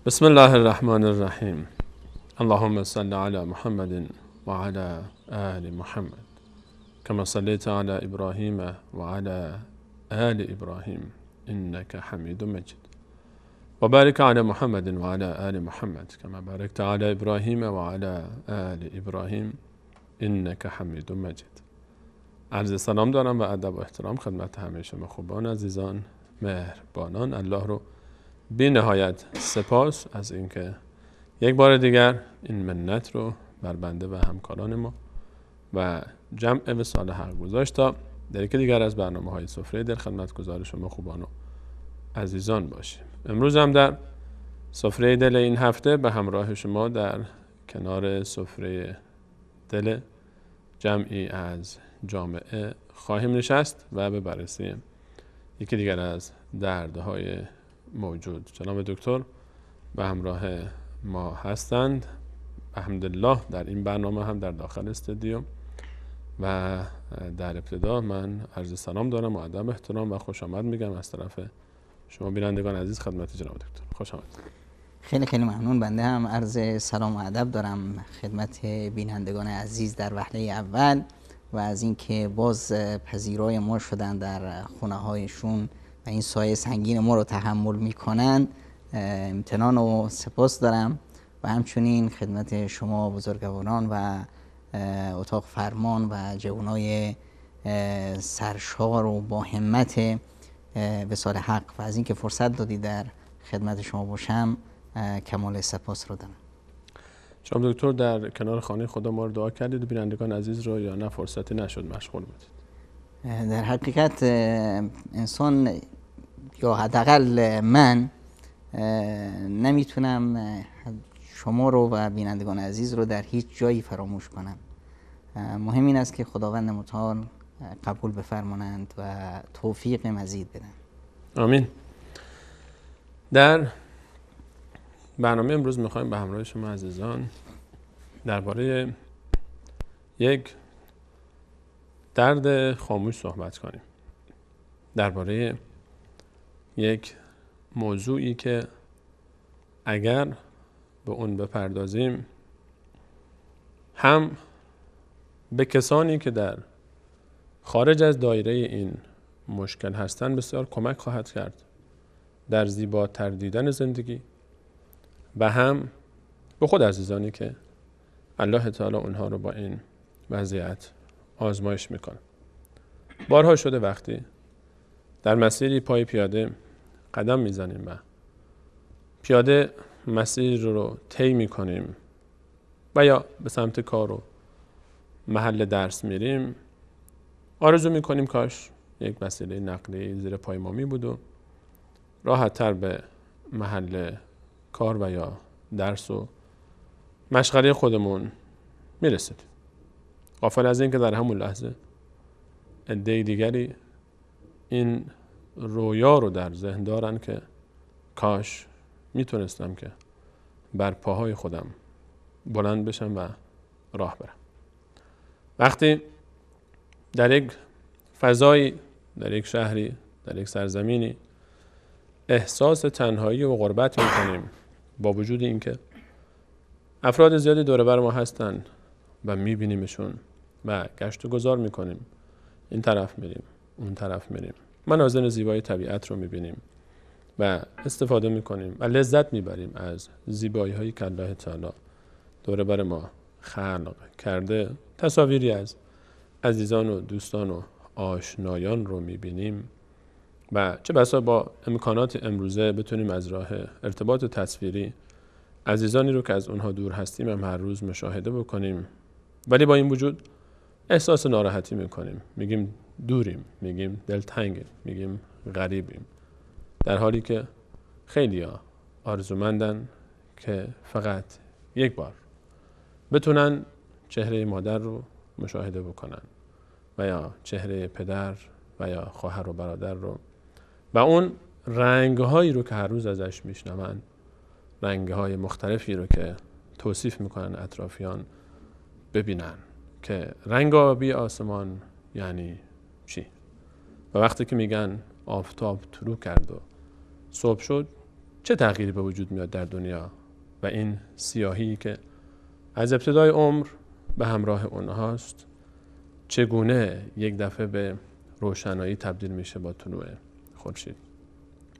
بسم الله الرحمن الرحیم. اللهم صل علی محمد و علی آل محمد كما صليت على ابراهیم و علی آل ابراهیم انك حمید مجید و بارک علی محمد و علی آل محمد كما بارکت علی ابراهیم و علی آل ابراهیم انك حمید مجید. عرض سلام دارم و ادب و احترام خدمت همه شما خوبان عزیزان مهربانان. الله رو بی نهایت سپاس از اینکه یک بار دیگر این منت رو بر بنده و همکاران ما و جمع وصال حق گذاشت تا در یک دیگر از برنامه‌های سفره دل خدمتگزار شما خوبان و عزیزان باشیم. امروز هم در سفره دل این هفته به همراه شما در کنار سفره دل جمعی از جامعه خواهیم نشست و به بررسی یکی دیگر از دردهای موجود. جناب دکتر به همراه ما هستند الحمدلله در این برنامه هم در داخل استودیو و در ابتدا من عرض سلام دارم و ادب احترام و خوش آمد میگم از طرف شما بینندگان عزیز خدمت جناب دکتر. خوش آمد. خیلی ممنون. بنده هم عرض سلام و ادب دارم خدمت بینندگان عزیز در وهله اول و از اینکه باز پذیرای ما شدن در خونه هایشون و این سایه سنگین ما رو تحمل میکنن. امتنان و سپاس دارم و همچنین خدمت شما بزرگواران و اتاق فرمان و جوانای سرشار و با همت وصال حق و از اینکه فرصت دادی در خدمت شما باشم کمال سپاس رو دارم. شما دکتر در کنار خانه خدا ما رو دعا کردید و بینندگان عزیز رو یا نه فرصتی نشد مشغول بودید؟ در حقیقت انسان یا حداقل من نمیتونم شما رو و بینندگان عزیز رو در هیچ جایی فراموش کنم. مهم این است که خداوند متعال قبول بفرمانند و توفیق مزید بدن. آمین. در برنامه امروز میخوایم به همراه شما عزیزان درباره یک درد خاموش صحبت کنیم، درباره یک موضوعی که اگر به اون بپردازیم هم به کسانی که در خارج از دایره این مشکل هستند بسیار کمک خواهد کرد در زیباتر دیدن زندگی و هم به خود عزیزانی که الله تعالی اونها رو با این وضعیت آزمایش میکنه. بارها شده وقتی در مسیری پای پیاده قدم میزنیم و پیاده مسیر رو طی میکنیم و یا به سمت کار و محل درس میریم، آرزو میکنیم کاش یک وسیله نقلیه زیر پای ما می بود و راحت تر به محل کار و یا درس و مشغله خودمون میرسید. غافل از این که در همون لحظه عده دیگری این رویا رو در ذهن دارن که کاش میتونستم که بر پاهای خودم بلند بشم و راه برم. وقتی در یک فضایی، در یک شهری، در یک سرزمینی احساس تنهایی و غربت میکنیم با وجود اینکه افراد زیادی دور بر ما هستن و میبینیمشون و گشت و گذار میکنیم، این طرف میریم اون طرف میریم، مناظر زیبای طبیعت رو میبینیم و استفاده میکنیم و لذت میبریم از زیبایی هایی که الله تعالی دور بر ما خلق کرده. تصاویری از عزیزان و دوستان و آشنایان رو میبینیم و چه بسا با امکانات امروزه بتونیم از راه ارتباط تصویری عزیزانی رو که از اونها دور هستیم هم هر روز مشاهده بکنیم، ولی با این وجود احساس ناراحتی میکنیم، میگیم دوریم، میگیم دلتنگیم، میگیم غریبیم، در حالی که خیلیا آرزومندن که فقط یک بار بتونن چهره مادر رو مشاهده بکنن و یا چهره پدر و یا خواهر و برادر رو و اون رنگ‌هایی رو که هر روز ازش میشنون، رنگ‌های مختلفی رو که توصیف میکنن اطرافیان، ببینن که رنگ آبی آسمان یعنی چی. و وقتی که میگن آفتاب طلوع کرد و صبح شد، چه تغییری به وجود میاد در دنیا و این سیاهی که از ابتدای عمر به همراه اونهاست چگونه یک دفعه به روشنایی تبدیل میشه با طلوع خورشید.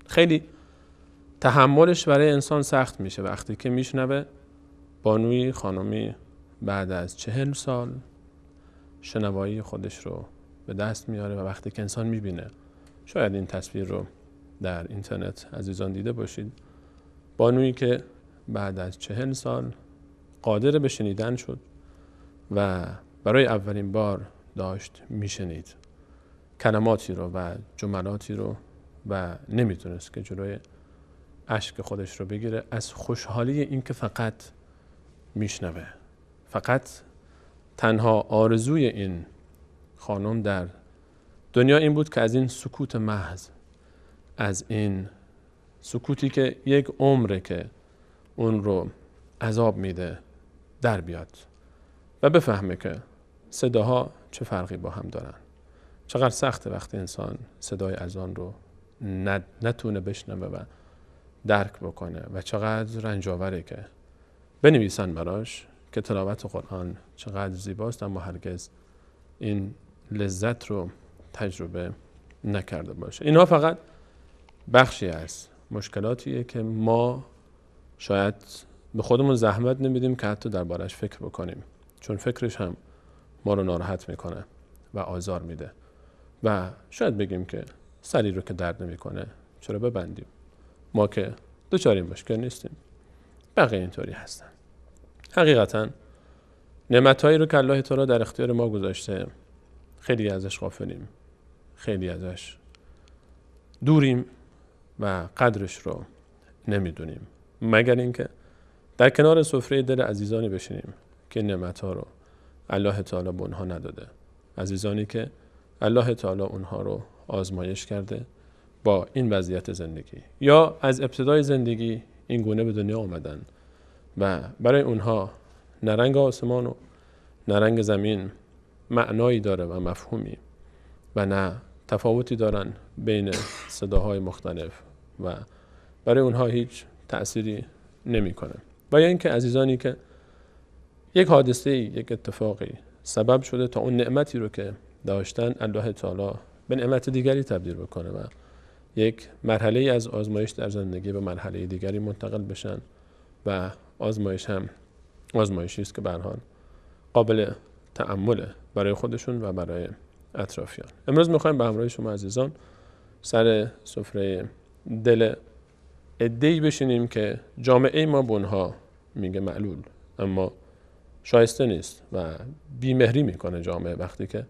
خیلی تحملش برای انسان سخت میشه وقتی که میشنوه بانوی خانمی بعد از 40 سال شنوایی خودش رو به دست میاره و وقتی که انسان میبینه، شاید این تصویر رو در اینترنت عزیزان دیده باشید، بانویی که بعد از 40 سال قادر به شنیدن شد و برای اولین بار داشت میشنید کلماتی رو و جملاتی رو و نمیتونست که جلوی اشک خودش رو بگیره از خوشحالی این که فقط میشنوه. فقط تنها آرزوی این خانم در دنیا این بود که از این سکوت محض، از این سکوتی که یک عمره که اون رو عذاب میده در بیاد و بفهمه که صداها چه فرقی با هم دارن. چقدر سخته وقتی انسان صدای اذان رو نتونه بشنوه و درک بکنه و چقدر رنجاوره که بنویسن براش که تلاوت قرآن چقدر زیباست اما هرگز این لذت رو تجربه نکرده باشه. اینها فقط بخشی از مشکلاتیه که ما شاید به خودمون زحمت نمیدیم که حتی دربارش فکر بکنیم، چون فکرش هم ما رو ناراحت میکنه و آزار میده و شاید بگیم که سری رو که درد نمیکنه چرا ببندیم، ما که دوچار این مشکل نیستیم، بقیه اینطوری هستن. حقیقتا نعمتایی رو که الله تعالی در اختیار ما گذاشته خیلی ازش غافلیم، خیلی ازش دوریم و قدرش رو نمیدونیم، مگر اینکه در کنار سفره دل عزیزانی بشینیم که نعمت‌ها رو الله تعالی به اونها نداده، عزیزانی که الله تعالی اونها رو آزمایش کرده با این وضعیت زندگی یا از ابتدای زندگی این گونه به دنیا آمدن و برای اونها نه رنگ آسمان و نه رنگ زمین معنایی داره و مفهومی و نه تفاوتی دارن بین صداهای مختلف و برای اونها هیچ تأثیری نمیکنه. و یا اینکه عزیزانی که یک حادثه، یک اتفاقی سبب شده تا اون نعمتی رو که داشتن الله تعالی به نعمت دیگری تبدیل بکنه و یک مرحله از آزمایش در زندگی به مرحله دیگری منتقل بشن و آزمایش هم آزمایشی است که به هر حال قابل تأمله برای خودشون و برای اطرافیان. امروز میخوایم به همراه شما عزیزان سر سفره دل عده‌ای بشینیم که جامعه ما به اونها میگه معلول، اما شایسته نیست و بیمهری میکنه جامعه وقتی که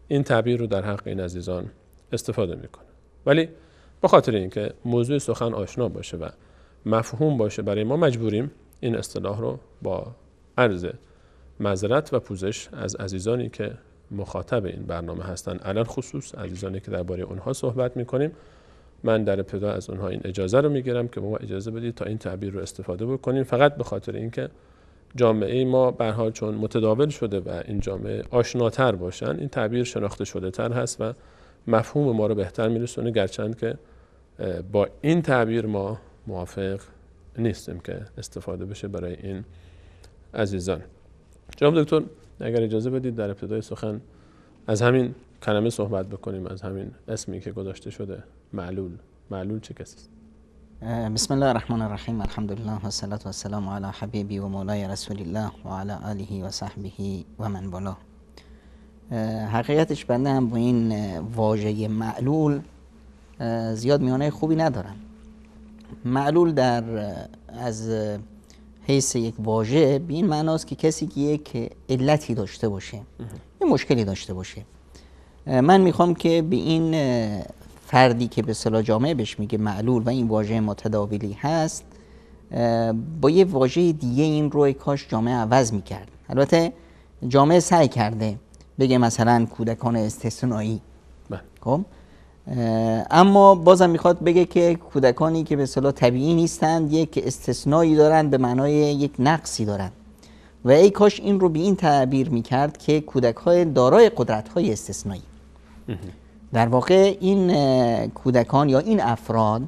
این تعبیر رو در حق این عزیزان استفاده میکنه. ولی به خاطر اینکه موضوع سخن آشنا باشه و مفهوم باشه برای ما مجبوریم این اصطلاح رو با عرض معذرت و پوزش از عزیزانی که مخاطب این برنامه هستن، علل خصوص عزیزانی که درباره اونها صحبت میکنیم، من در ابتدا از اونها این اجازه رو میگیرم که ما اجازه بدید تا این تعبیر رو استفاده بکنیم، فقط به خاطر اینکه جامعه ما به هر حال چون متداول شده و این جامعه آشناتر باشن این تعبیر شناخته شده تر هست و مفهوم ما رو بهتر میرسونه، گرچند که با این تعبیر ما موافق نیستیم که استفاده بشه برای این عزیزان. جناب دکتر اگر اجازه بدید در ابتدای سخن از همین کلمه صحبت بکنیم، از همین اسمی که گذاشته شده معلول. معلول چه کسی است؟ بسم الله الرحمن الرحیم، الحمدلله و الصلاة و السلام علی حبیبی و مولای رسول الله و علی آله و صحبه و من والاه. حقیقتش بنده هم با این واژه معلول زیاد میانه خوبی ندارم. معلول در از حیث یک واژه به این معناست که کسی که یک علتی داشته باشه، یه مشکلی داشته باشه. من میخوام که به این فردی که به اصطلاح جامعه بهش میگه معلول و این واژه متداولی هست با یه واژه دیگه این رو کاش جامعه عوض میکرد. البته جامعه سعی کرده بگه مثلا کودکان استثنایی، خب اما بازم میخواد بگه که کودکانی که به اصطلاح طبیعی نیستند یک استثنایی دارند، به معنای یک نقصی دارند و ای کاش این رو به این تعبیر میکرد که کودک‌های دارای قدرت‌های استثنایی. در واقع این کودکان یا این افراد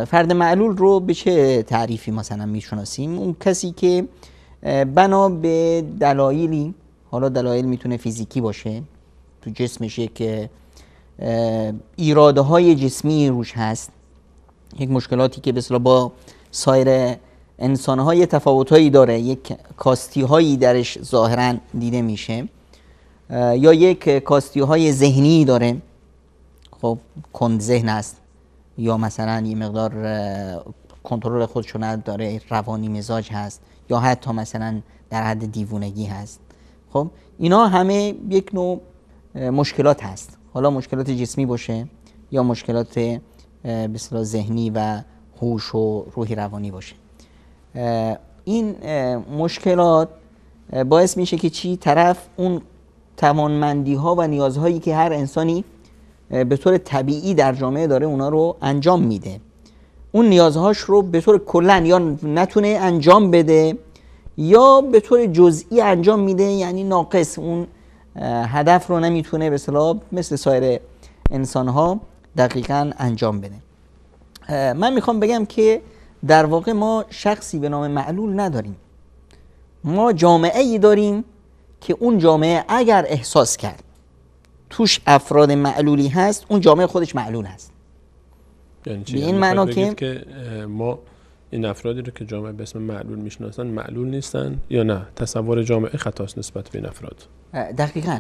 فرد معلول رو به چه تعریفی مثلا میشناسیم؟ اون کسی که بنا به دلایلی، حالا دلایل میتونه فیزیکی باشه، تو جسمش یک ایراده های جسمی روش هست، یک مشکلاتی که به اصطلاح با سایر انسان‌های تفاوت‌هایی داره، یک کاستی‌هایی درش ظاهراً دیده میشه، یا یک کاستی‌های ذهنی داره، خب کند ذهن است، یا مثلا یه مقدار کنترل خودشو نداره، روانی مزاج هست، یا حتی مثلا در حد دیوونگی هست. خب اینا همه یک نوع مشکلات هست، حالا مشکلات جسمی باشه یا مشکلات به اصطلاح ذهنی و هوش و روحی روانی باشه. این مشکلات باعث میشه که چی؟ طرف اون توانمندی ها و نیازهایی که هر انسانی به طور طبیعی در جامعه داره اونا رو انجام میده، اون نیازهاش رو به طور کلن یا نتونه انجام بده یا به طور جزئی انجام میده، یعنی ناقص، اون هدف رو نمیتونه به اصطلاح مثل سایر انسان‌ها دقیقاً انجام بده. من میخوام بگم که در واقع ما شخصی به نام معلول نداریم، ما جامعه‌ای داریم که اون جامعه اگر احساس کرد توش افراد معلولی هست، اون جامعه خودش معلول هست. یعنی چی؟ به این معنا که ما این افرادی رو که جامعه به اسم معلول میشناسن معلول نیستن یا نه تصور جامعه خطاست نسبت به این افراد؟ دقیقاً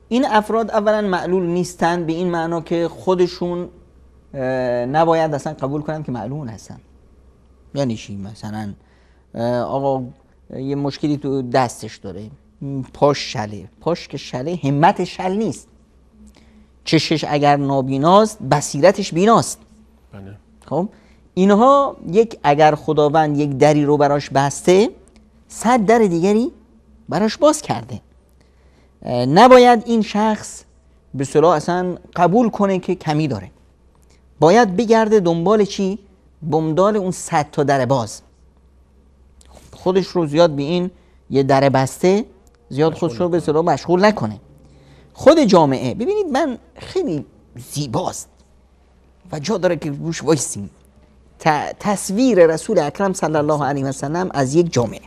این افراد اولا معلول نیستن به این معنا که خودشون نباید اصلا قبول کنن که معلول هستن. یعنی چی؟ مثلا آقا یه مشکلی تو دستش داره، پاش شله، پاش که شله همتش شل نیست، چشش اگر نابیناست بصیرتش بیناست. بله. خب اینها اگر خداوند یک دری رو براش بسته، 100 در دیگری براش باز کرده. نباید این شخص به اصطلاح اصلا قبول کنه که کمی داره، باید بگرده دنبال چی؟ دنبال اون 100 تا در باز. خودش رو زیاد به این یه در بسته زیاد خودش رو به اصطلاح مشغول نکنه. خود جامعه ببینید من خیلی زیباست و جا داره که روش وایسیم. تصویر رسول اکرم صلی الله علیه و سلم از یک جامعه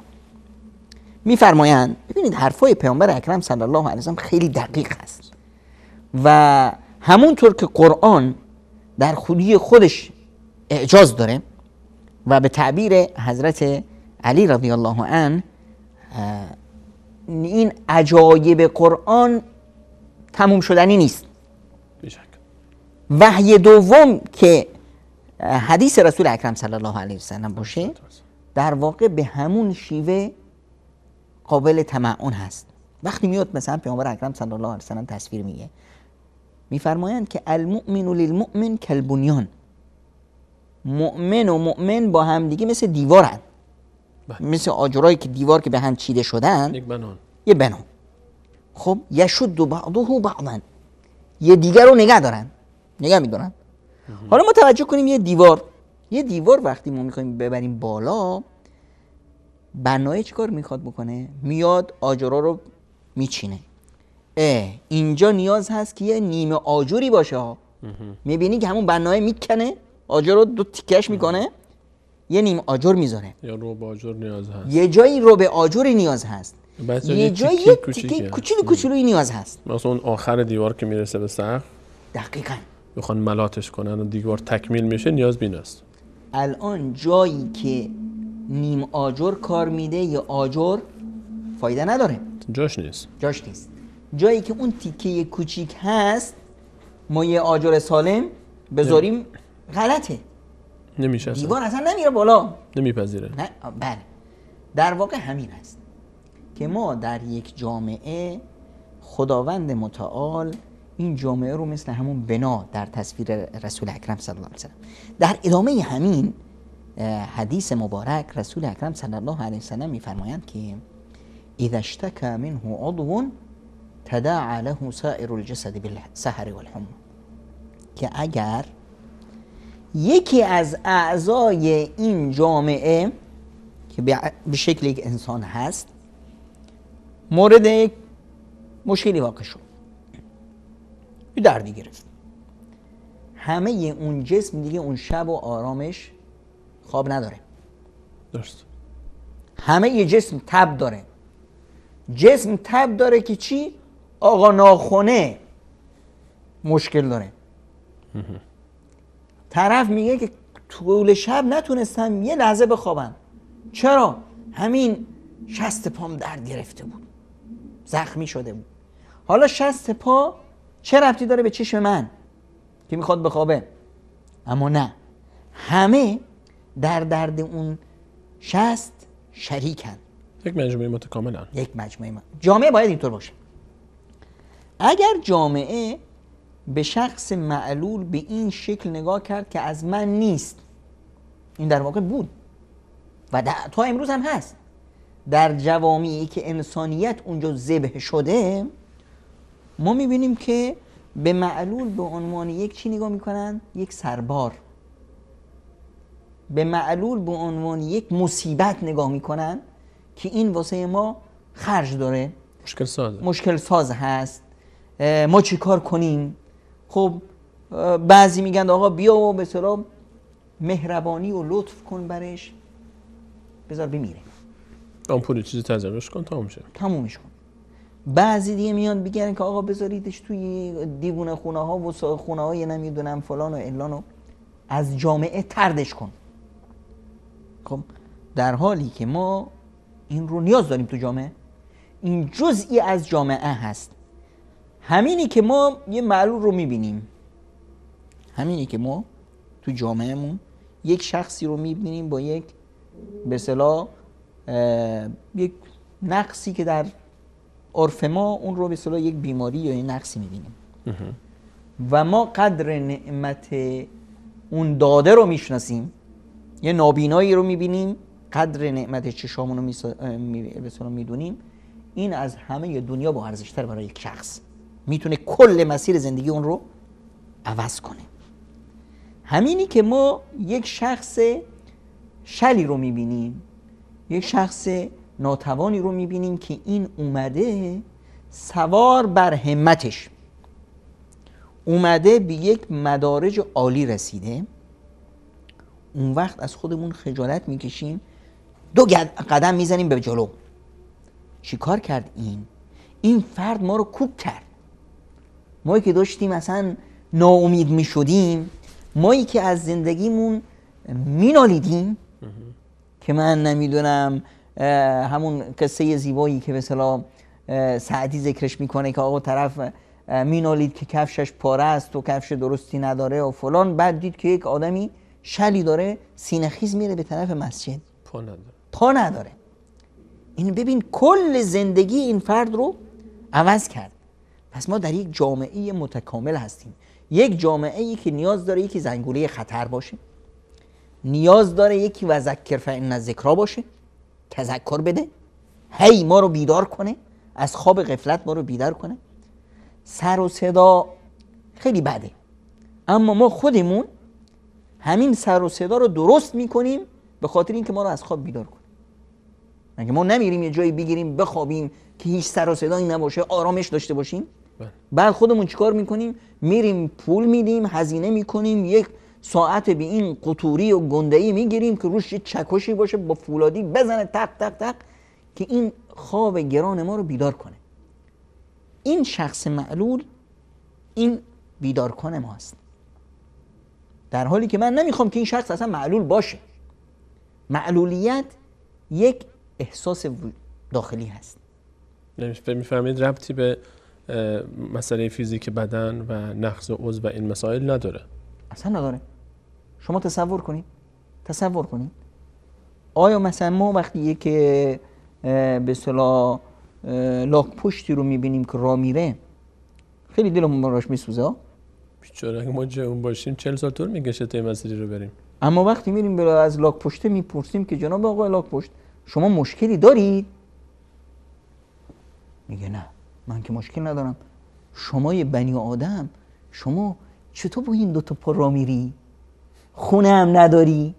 میفرمایند، ببینید حرفای پیامبر اکرم صلی الله علیه و سلم خیلی دقیق است و همونطور که قرآن در خودی خودش اعجاز داره و به تعبیر حضرت علی رضی الله عنه این عجایب قرآن تموم شدنی نیست. وحی دوم که حدیث رسول اکرم صلی الله علیه و سلم باشه در واقع به همون شیوه قابل تمعن هست. وقتی میاد مثلا پیامبر اکرم صلی الله علیه و سلم تصویر میگه، میفرمایند که المؤمن للمؤمن کالبنیان، مؤمن و مؤمن با هم دیگه مثل دیوارن، مثل آجرایی که دیوار که به هم چیده شدن، یه بنا. خب یشد بعضه بعضا، یه دیگر رو نگه میدارن. حالا ما توجه کنیم یه دیوار وقتی ما میخوایم ببریم بالا، بنای چیکار میخواد بکنه؟ میاد آجرها رو میچینه. اینجا نیاز هست که یه نیمه آجری باشه. میبینی که همون بنای میکنه آجر رو دو تیکش میکنه، یه نیم آجر میذاره، یا رو به آجر نیاز هست، یه جایی رو به آجری نیاز هست، یه جایی یک تیکه کوچولویی نیاز هست. مثلا اون آخر دیوار که میرسه به سقف دقیقاً بخوان ملاتش کنن و دیوار تکمیل میشه نیاز بیناست. الان جایی که نیم آجر کار میده یه آجر فایده نداره، جاش نیست. جایی که اون تیکه کوچیک هست ما یه آجر سالم بذاریم غلطه، نمیشه، دیوار اصلا نمیره بالا، نمیپذیره. نه بله، در واقع همین هست که ما در یک جامعه خداوند متعال این جامعه رو مثل همون بنا در تصویر رسول اکرم صلی الله علیه و سلم. در ادامه همین حدیث مبارک رسول اکرم صلی الله علیه و سلم میفرمایند که اذا اشتكى منه عضو تداعى له سائر الجسد بالسهر والحمى، که اگر یکی از اعضای این جامعه که به شکل یک انسان هست مورد مشکلی واقع شد، دردی گرفت، همه اون جسم دیگه اون شب و آرامش خواب نداره. درست. همه یه جسم تب داره. جسم تب داره که چی؟ آقا ناخنه مشکل داره. طرف میگه که طول شب نتونستم یه لحظه بخوابم. چرا؟ همین شست پام درد گرفته بود، زخمی شده بود. حالا شست پا چه ربطی داره به چشم من که میخواد بخوابه؟ اما نه، همه در درد اون شست شریکن. یک مجموعه متکاملن. یک مجموعه جامعه باید اینطور باشه. اگر جامعه به شخص معلول به این شکل نگاه کرد که از من نیست، این در واقع بود و تا امروز هم هست، در جوامعی که انسانیت اونجا ذبح شده، ما میبینیم که به معلول به عنوان یک چی نگاه میکنن؟ یک سربار. به معلول به عنوان یک مصیبت نگاه میکنن که این واسه ما خرج داره، مشکل ساز هست، ما چی کار کنیم؟ خب بعضی میگن آقا بیا و به اصطلاح مهربانی و لطف کن برش، بذار بمیره، آمپولی چیزی تزریقش کن تمومش کن. بعضی دیگه میان بگن که آقا بذاریدش توی دیوونه خونه ها و خونه های نمیدونم فلان و علان و از جامعه طردش کن. خب در حالی که ما این رو نیاز داریم تو جامعه، این جزئی از جامعه هست. همینی که ما یه معلول رو میبینیم، همینی که ما تو جامعهمون یک شخصی رو میبینیم با یک به اصطلاح یک نقصی که در عرف ما اون رو به اصطلاح یک بیماری یا یک نقصی میبینیم و ما قدر نعمت اون داده رو میشناسیم. یه نابینایی رو میبینیم، قدر نعمت چشامون رو به اصطلاح میدونیم. این از همه دنیا با ارزش‌تر برای یک شخص، میتونه کل مسیر زندگی اون رو عوض کنه. همینی که ما یک شخص شلی رو میبینیم، یک شخص ناتوانی رو میبینیم که این اومده سوار بر همتش، اومده به یک مدارج عالی رسیده. اون وقت از خودمون خجالت میکشیم، دو قدم میزنیم به جلو. چی کار کرد این فرد ما رو کوک کرد. مایی که داشتیم اصلا ناامید میشدیم، مایی که از زندگیمون مینالیدیم، که من نمیدونم همون قصه زیبایی که به اصطلاح سعدی ذکرش میکنه که آقا طرف مینالید که کفشش پاره است و کفش درستی نداره و فلان، بعد دید که یک آدمی شلی داره سینه خیز میره به طرف مسجد، پا نداره. این ببین کل زندگی این فرد رو عوض کرد. پس ما در یک جامعه متکامل هستیم، یک جامعه ای که نیاز داره یکی زنگوله خطر باشه، نیاز داره یکی وذکر فإن الذکری باشه، تذکر بده، هی ما رو بیدار کنه، از خواب غفلت ما رو بیدار کنه. سر و صدا خیلی بده، اما ما خودمون همین سر و صدا رو درست میکنیم به خاطر اینکه ما رو از خواب بیدار کنه. مگه ما نمیریم یه جایی بگیریم بخوابیم که هیچ سر و صدایی نباشه، آرامش داشته باشیم؟ بعد خودمون چیکار میکنیم؟ میریم پول میدیم، هزینه میکنیم، یک ساعت به این قطوری و گنده‌ای میگیریم که روش یه چکشی باشه با فولادی بزنه تق تق تق که این خواب گران ما رو بیدار کنه. این شخص معلول این بیدار کنه ماست، در حالی که من نمیخوام که این شخص اصلا معلول باشه. معلولیت یک احساس داخلی هست. میفهمید ربطی به مسئله فیزیک بدن و نقص عضو و این مسائل نداره؟ اصلا نداره. شما تصور کنید آیا مثلا ما وقتی که به اصطلاح لاک پشتی رو میبینیم که راه میره خیلی دلمون براش میسوزه؟ بیچاره اگه ما جای اون باشیم 40 سال طول میکشه تا این مسیری رو بریم. اما وقتی میریم از لاک پشته میپرسیم که جناب آقای لاک پشت شما مشکلی دارید؟ میگه نه من که مشکل ندارم. شما یه بنی آدم، شما چطور با این دوتا پا راه میری؟ خونه هم نداری؟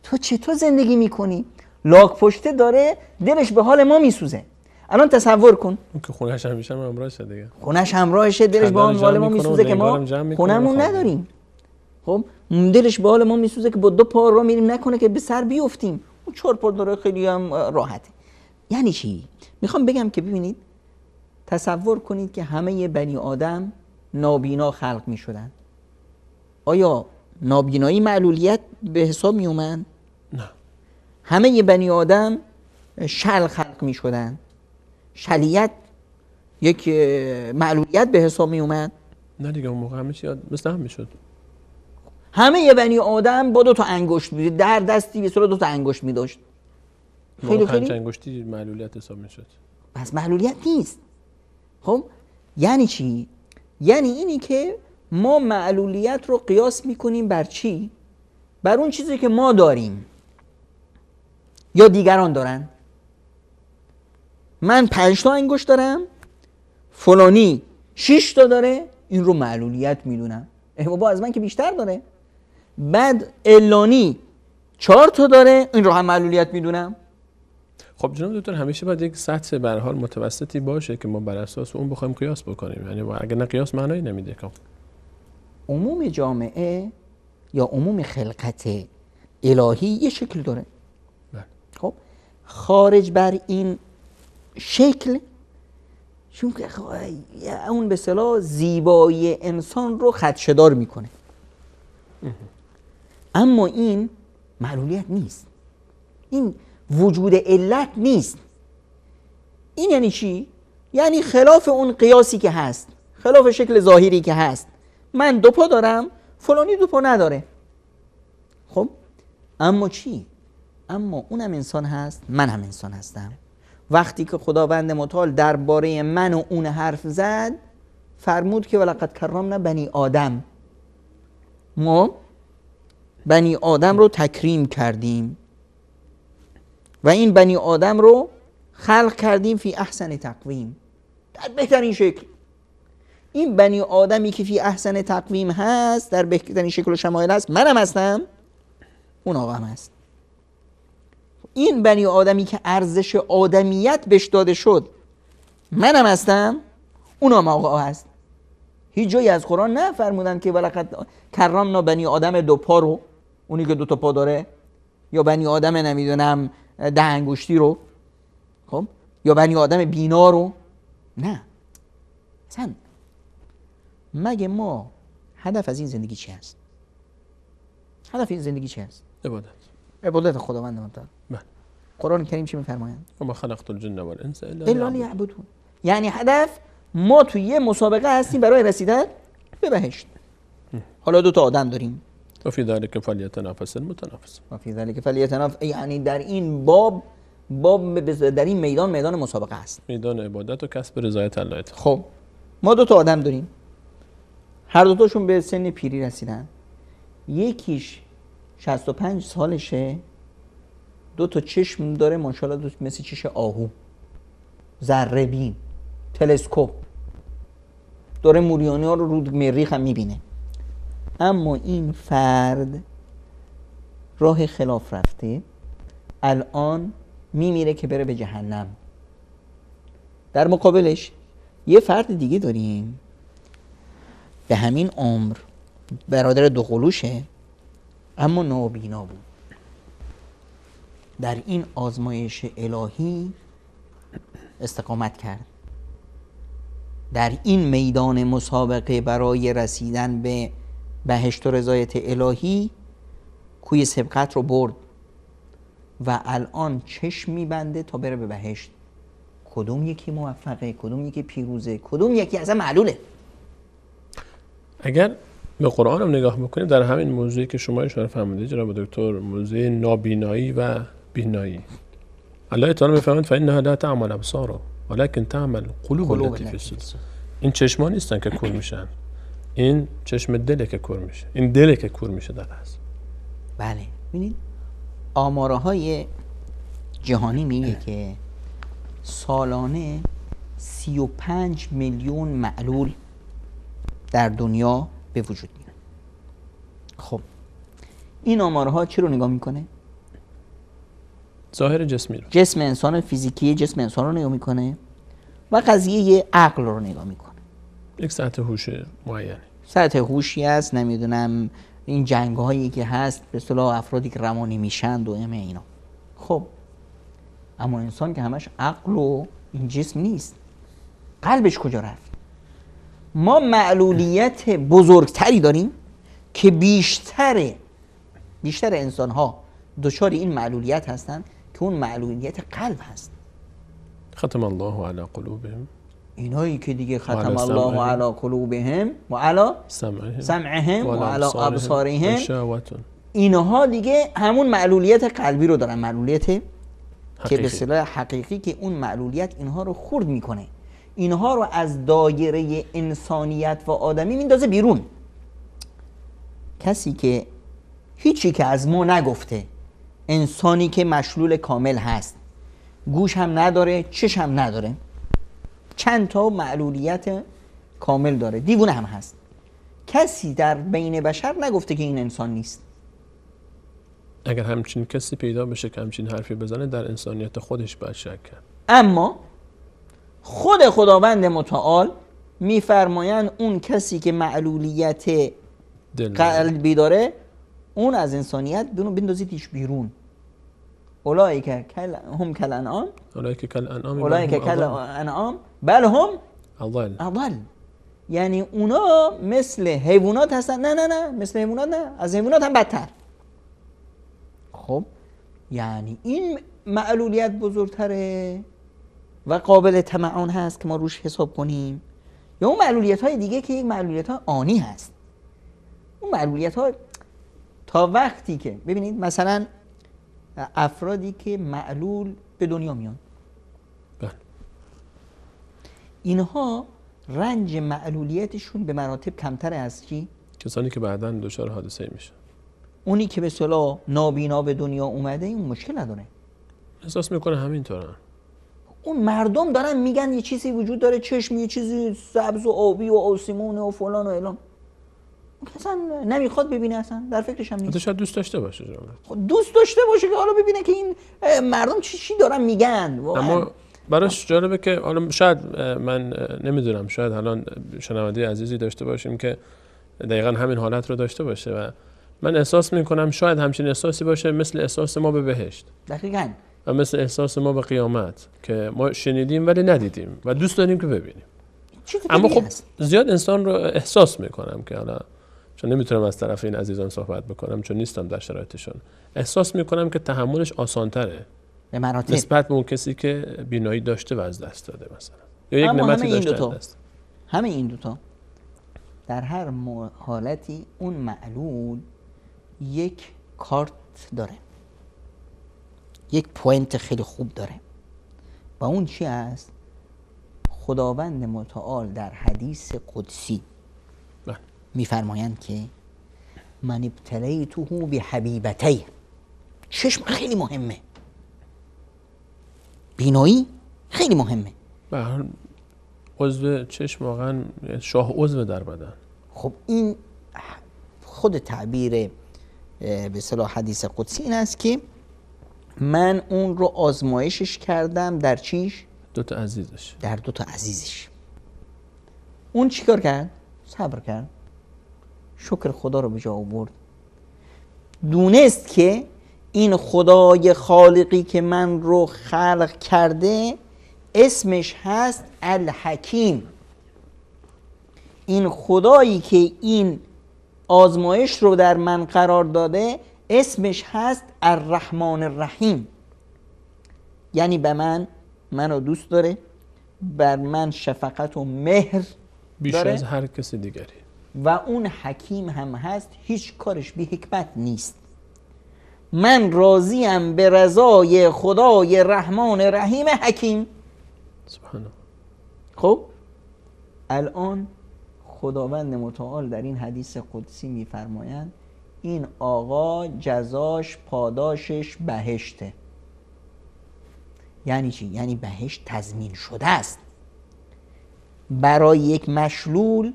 تو چطور زندگی میکنی؟ لاک پشته داره دلش به حال ما میسوزه. الان تصور کن اون که خونه‌ش همراهشه دیگه، خونه‌ش همراهشه، دلش به حال ما میسوزه که ما خونه‌مون نداریم. خب دلش به حال ما میسوزه که با 2 پا راه میریم، نکنه که به سر بیفتیم. اون 4 پا داره، خیلی هم راحته. یعنی چی؟ میخوام بگم که ببینید، تصور کنید که همه بنی آدم نابینا خلق میشدن. آیا نابینایی معلولیت به حساب می اومد؟ نه. همه بنی آدم شل خلق می شدن، شلیت یک معلولیت به حساب می اومد؟ نه دیگه، اون موقع همه چی مثل هم میشد. همه بنی آدم با 2 تا انگشت بود، در دستی به صورت 2 تا انگشت می داشت. خیلی 5 انگشتی معلولیت حساب میشد. پس معلولیت نیست. خب یعنی چی؟ یعنی اینی که ما معلولیت رو قیاس میکنیم بر چی؟ بر اون چیزی که ما داریم یا دیگران دارن. من 5 تا انگشت دارم، فلانی 6 تا داره، این رو معلولیت میدونم. بابا از من که بیشتر داره. بعد علانی 4 تا داره، این رو هم معلولیت میدونم. خب جناب دکتر، همیشه باید یک سطح به هر حال متوسطی باشه که ما بر اساس اون بخوایم قیاس بکنیم. یعنی اگر نه قیاس معنایی نمیده. که عموم جامعه یا عموم خلقت الهی یه شکل داره. خب خارج بر این شکل، چون که اون به اصطلاح زیبایی انسان رو خدشه‌دار میکنه. اما این معلولیت نیست، این وجود علت نیست. این یعنی چی؟ یعنی خلاف اون قیاسی که هست، خلاف شکل ظاهری که هست. من 2 پا دارم، فلانی 2 پا نداره. خب اما چی؟ اما اونم انسان هست، من هم انسان هستم. وقتی که خداوند متعال درباره من و اون حرف زد، فرمود که ولقد کرمنا بنی آدم، ما بنی آدم رو تکریم کردیم و این بنی آدم رو خلق کردیم فی احسن تقویم، در بهترین شکل. این بنی آدمی که فی احسن تقویم هست، در بهترین شکل و شمایل هست، منم هستم، اون آقا هم هست. این بنی آدمی که ارزش آدمیت بهش داده شد، منم هستم، اون هم آقا هست. هیچ جایی از قرآن نه فرمودن که ولقد کرمنا بنی آدم 2 پا رو، اونی که 2 تا پا داره، یا بنی آدم نمیدونم 10 انگشتی رو، خب یا بنی آدم بینا رو. نه اصلا. مگه ما هدف از این زندگی چی هست؟ هدف این زندگی چی هست؟ عبادت خداوند متعال. قرآن کریم چی میفرمایند؟ و ما خلقت الجن والانس الا لیعبدون. یعنی هدف ما توی یه مسابقه هستیم برای رسیدن به بهشت. حالا 2 تا آدم داریم. و فی ذلک فلیتنافس المتنافسون. و فی ذلک فلیتنافس، یعنی در این باب در این میدان مسابقه است، میدان عبادت و کسب رضایت الله. خب ما 2 تا آدم داریم، هر 2 تاشون به سن پیری رسیدن. یکیش 65 سالشه، 2 تا چشم داره ماشاءالله، مثل چش آهو، ذره بین، تلسکوپ، داره موریانی ها رو مریخ هم میبینه. اما این فرد راه خلاف رفته، الان میمیره که بره به جهنم. در مقابلش یه فرد دیگه داریم، به همین عمر برادر 2 قلوشه، اما نابینا بود. در این آزمایش الهی استقامت کرد، در این میدان مسابقه برای رسیدن به بهشت و رضایت الهی کوی سبقت رو برد و الان چشم میبنده تا بره به بهشت. کدوم یکی موفقه، کدوم یکی پیروزه، کدوم یکی اصلا معلوله؟ اگر به قرآن هم نگاه میکنیم، در همین موضوعی که شما اشاره فرمودید جناب دکتر، موضوع نابینایی و بینایی، الله تعالی میفرماید فانها لا تعمل الابصار ولكن تعمل قلوب التي في الصدور. این چشمان نیستن که کور میشن، این چشم دله که کور میشه، این دله که کور میشه در اصل. بله ببینید آمارهای جهانی میگه که سالانه 35 میلیون معلول در دنیا به وجود میاد. خب این آمارها چی رو نگاه میکنه؟ ظاهر جسمی رو، جسم انسان، فیزیکی جسم انسان رو نگاه میکنه و قضیه عقل رو نگاه میکنه. یک سطح هوش معینی، سطح هوشی است، نمیدونم این جنگ هایی که هست به اصطلاح افرادی که روانی میشند و اینا. خب اما انسان که همش عقل و این جسم نیست، قلبش کجا رفت؟ ما معلولیت بزرگتری داریم که بیشتر انسان ها دچار این معلولیت هستند که اون معلولیت قلب هست. ختم الله علی قلوبهم، اینایی که دیگه ختم الله علی قلوبهم و علی سمعهم و علی ابصارهم، اینها دیگه همون معلولیت قلبی رو دارن، معلولیت که به اصطلاح حقیقی، که اون معلولیت اینها رو خرد میکنه، اینها رو از دایره انسانیت و آدمی میندازه بیرون. کسی که هیچی که از ما نگفته، انسانی که مشلول کامل هست، گوش هم نداره، چش هم نداره، چند تا معلولیت کامل داره، دیوونه هم هست، کسی در بین بشر نگفته که این انسان نیست. اگر همچین کسی پیدا بشه که همچین حرفی بزنه، در انسانیت خودش باید شک کرد. اما خود خداوند متعال میفرمایند اون کسی که معلولیت قلبی داره، اون از انسانیت بندازیدش بیرون. اولئک هم کالانعام، اولئک کالانعام بل هم اضل. یعنی اونا مثل حیوانات هستن. نه مثل حیوانات نه، از حیوانات هم بدتر. خب یعنی این معلولیت بزرگتره و قابل تمعن هست که ما روش حساب کنیم، یا اون معلولیت های دیگه که یک معلولیت های آنی هست. اون معلولیت ها تا وقتی که ببینید مثلا افرادی که معلول به دنیا میان، اینها رنج معلولیتشون به مراتب کمتر از کی؟ کسانی که بعداً دچار حادثه میشه. اونی که به اصطلاح نابینا به دنیا اومده این مشکل نداره، احساس میکنه همینطورن. اون مردم دارن میگن یه چیزی وجود داره، چشم یه چیزی سبز و آبی و آسمون و فلان و اعلام، اصلا نمیخواد ببینه، اصلا در فکرش هم نیست. شاید دوست داشته باشه جامعه. دوست داشته باشه که حالا ببینه که این مردم چی دارن میگن. اما براش جالبه که حالا شاید من نمیدونم، شاید الان شنونده عزیزی داشته باشیم که دقیقاً همین حالت رو داشته باشه و من احساس میکنم شاید همچین احساسی باشه مثل احساس ما به بهشت. دقیقاً. و مثل احساس ما به قیامت که ما شنیدیم ولی ندیدیم و دوست داریم که ببینیم. اما خب زیاد انسان رو احساس میکنم که حالا چون نمیتونم از طرف این عزیزان صحبت بکنم چون نیستم در شرایطشون، احساس میکنم که تحملش آسان‌تره به مراتب نسبت به اون کسی که بینایی داشته و از دست داده مثلا، یا یک نعمتی داشته از دست. همه این دوتا در هر حالتی اون معلول یک کارت داره، یک پوینت خیلی خوب داره و اون چی است؟ خداوند متعال در حدیث قدسی میفرمایند که من ابتلیته بحبیبتی. چشم خیلی مهمه، بینایی خیلی مهمه. عضو چشم واقعا شاه عضو در بدن. خب این خود تعبیر به اصطلاح حدیث قدسی این است که من اون رو آزمایشش کردم در چیش؟ دوتا عزیزش. در دوتا عزیزش. اون چیکار کرد؟ صبر کرد، شکر خدا رو به جا آورد، دونست که این خدای خالقی که من رو خلق کرده اسمش هست الحکیم. این خدایی که این آزمایش رو در من قرار داده اسمش هست الرحمن الرحیم. یعنی به منو دوست داره، بر من شفقت و مهر بیش داره از هر کس دیگری و اون حکیم هم هست، هیچ کارش بی حکمت نیست. من راضیم به رضای خدای رحمان رحیم حکیم. سبحان الله. خب الان خداوند متعال در این حدیث قدسی میفرمایند این آقا جزاش پاداشش بهشته. یعنی چی؟ یعنی بهشت تضمین شده است برای یک مشلول،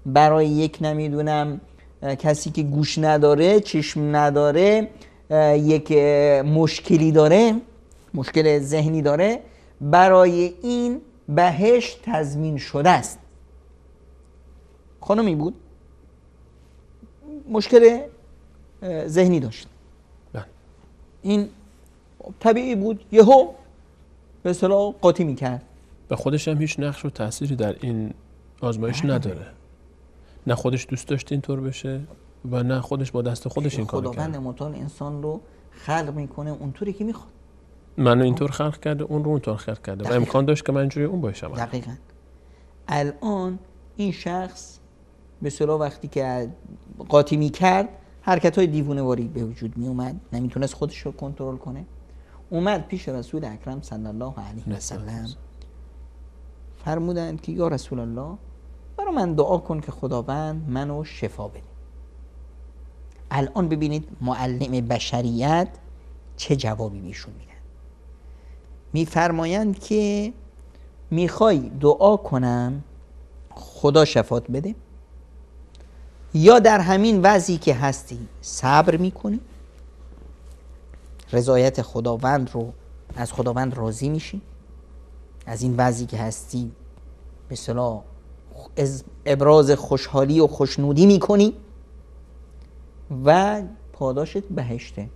برای یک نمیدونم کسی که گوش نداره، چشم نداره، یک مشکلی داره، مشکل ذهنی داره، برای این بهشت تضمین شده است. خانمی بود مشکل ذهنی داشت. بله. این طبیعی بود، یهو به اصطلاح قاطی میکرد. به خودش هم هیچ نقش و تأثیری در این آزمایش نداره. نه خودش دوست داشت اینطور بشه و نه خودش با دست خودش این کارو کرد. خداوند متعال انسان رو خلق میکنه اونطوری که میخواد. منو اینطور خلق کرده، اون رو اونطور خلق کرده و امکان داشت که من جوری اون باشم. دقیقاً. الان این شخص به اصطلاح وقتی که قاطی میکرد حرکت‌های دیوونه‌واری به وجود می اومد، نمیتونست خودش رو کنترل کنه. اومد پیش رسول اکرم صلی الله علیه و سلم، فرمودند که یا رسول الله برای من دعا کن که خداوند منو شفا بده. الان ببینید معلم بشریت چه جوابی میشون میدن. میفرمایند که میخوای دعا کنم خدا شفات بده، یا در همین وضعی که هستی صبر میکنی، رضایت خداوند رو از خداوند راضی میشی، از این وضعی که هستی به اصطلاح ابراز خوشحالی و خوشنودی میکنی و پاداشت بهشته.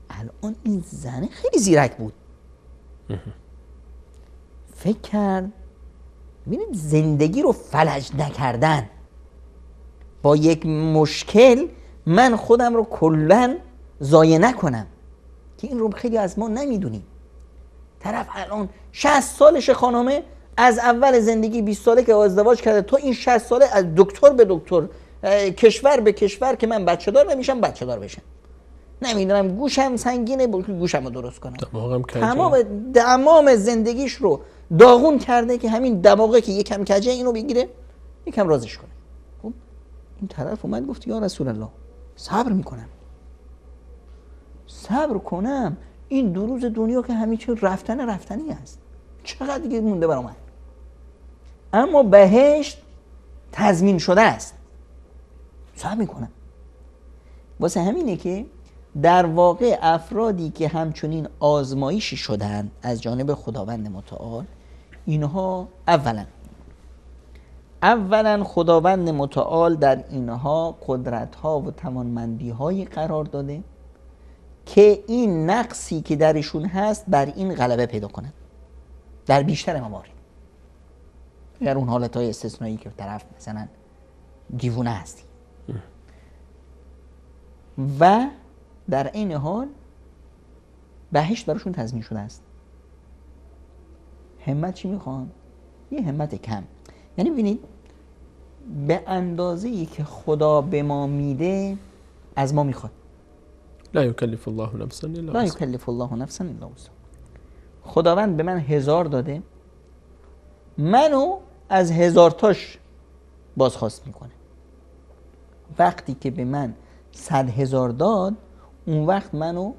الان این زنه خیلی زیرک بود، فکر کرد ببینید زندگی رو فلج نکردن با یک مشکل من خودم رو کلن ضایع نکنم، که این رو خیلی از ما نمیدونیم. طرف الان 60 سالش خانمه، از اول زندگی 20 ساله که ازدواج کرده تا این 60 ساله از دکتر به دکتر، کشور به کشور که من بچه دار نمیشم بچه دار بشم، نمیدونم گوشم سنگینه گوشم رو درست کنم. تمام زندگیش رو داغون کرده که همین دماغه که یکم کجه اینو بگیره یکم رازش کنه. خب این طرف اومد گفت یا رسول الله صبر میکنم، صبر کنم، این 2 روز دنیا که همین چیز رفتنی است، چقدر دیگه مونده برام، اما بهشت تضمین شده است، صبر میکنم. واسه همینه که در واقع افرادی که همچنین آزمایشی شدن از جانب خداوند متعال، اینها اولا خداوند متعال در اینها قدرت‌ها و توانمندی‌هایی قرار داده که این نقصی که درشون هست بر این غلبه پیدا کنن در بیشتر موارد. در اون حالتهای استثنایی که طرف مثلا دیوونه هستی و در این حال بهشت براشون تضمین شده است. همت چی میخوان؟ یه همت کم. یعنی ببینید به اندازه‌ای که خدا به ما میده از ما میخواد. لا یکلف الله نفسا الا وسعها. لا یکلف الله نفسا الا وسعها. خداوند به من 1000 داده، منو از 1000 تاش بازخواست میکنه. وقتی که به من 100,000 داد، اون وقت منو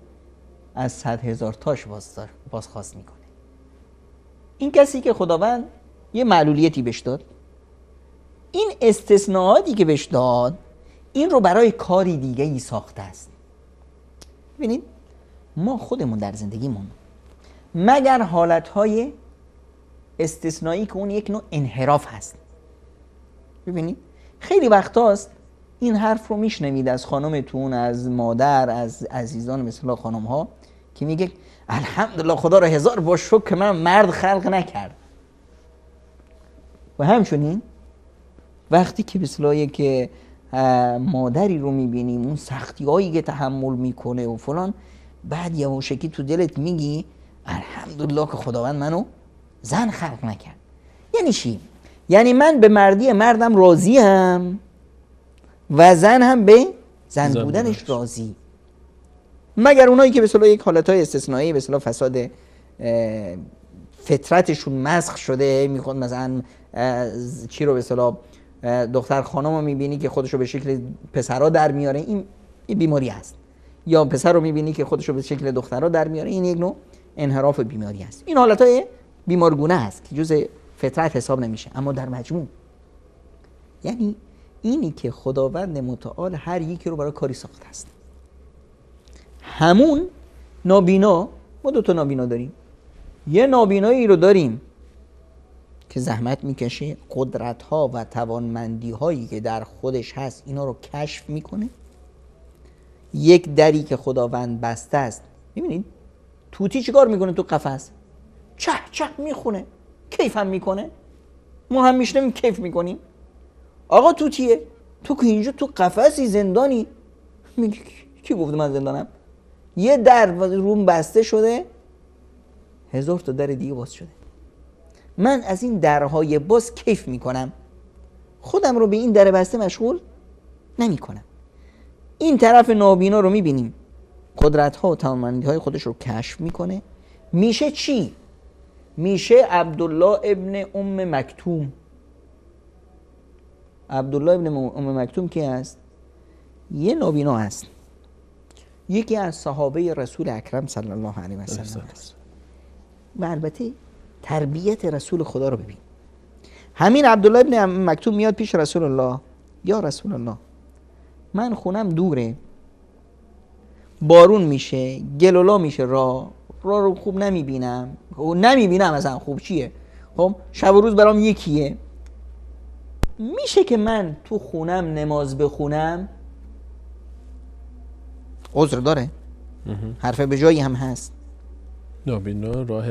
از 100,000 تاش بازخواست میکنه. این کسی که خداوند یه معلولیتی بهش داد، این استثناءاتی که بهش داد این رو برای کاری دیگه ای ساخته است. ببینید ما خودمون در زندگیمون مگر حالتهای استثنایی که اون یک نوع انحراف هست. ببینید خیلی وقت هاست این حرف رو میشنوید از خانمتون، از مادر، از عزیزان مثل خانم ها که میگه الحمدلله خدا رو 1000 با شکر که من مرد خلق نکرد. و همچنین وقتی که مثلا که مادری رو میبینیم اون سختی هایی که تحمل میکنه و فلان، بعد یواشکی تو دلت میگی الحمدلله که خداوند منو زن خلق نکرد. یعنی چی؟ یعنی من به مردی مردم راضیم و زن هم به زن بودنش راضی، مگر اونایی که به اصطلاح یک حالتهای استثنایی به اصطلاح فساد فطرتشون مسخ شده، میخواد مثلا چی رو به اصطلاح دختر خانم رو میبینی که خودشو به شکل پسرا در میاره، این بیماری هست، یا پسر رو میبینی که خودشو به شکل دخترا در میاره، این یک نوع انحراف بیماری هست. این حالتهای بیمارگونه هست که جزء فطرت حساب نمیشه. اما در مجموع یعنی اینی که خداوند متعال هر یکی رو برای کاری ساخته است. همون نابینا، ما 2 تا نابینا داریم. یه نابینایی رو داریم که زحمت میکشه، قدرت ها و توانمندی هایی که در خودش هست اینا رو کشف میکنه. یک دری که خداوند بسته است، میبینید طوطی چیکار میکنه تو قفس؟ چه چه میخونه، کیف هم میکنه. ما هم میشنیم کیف میکنیم. آقا طوطیه، تو که اینجا تو قفسی زندانی. میگه کی گفته من زندانم؟ یه در روم بسته شده، 1000 تا در دیگه باز شده. من از این درهای باز کیف میکنم، خودم رو به این در بسته مشغول نمی کنم. این طرف نابینا رو میبینیم قدرت ها و توانمندی های خودش رو کشف میکنه. میشه چی؟ میشه عبدالله ابن ام مکتوم. عبدالله ابن ام مکتوم کی هست؟ یه نابینا هست، یکی از صحابه رسول اکرم صلی الله علیه و سلم است. و البته تربیت رسول خدا رو ببین. همین عبدالله ابن مکتوم میاد پیش رسول الله، یا رسول الله من خونم دوره، بارون میشه، گلولا میشه، راه رو خوب نمیبینم اصلا خوب چیه، خب شب و روز برام یکیه، میشه که من تو خونم نماز بخونم؟ عذر داره؟ حرف به جایی هم هست. نابینا، راه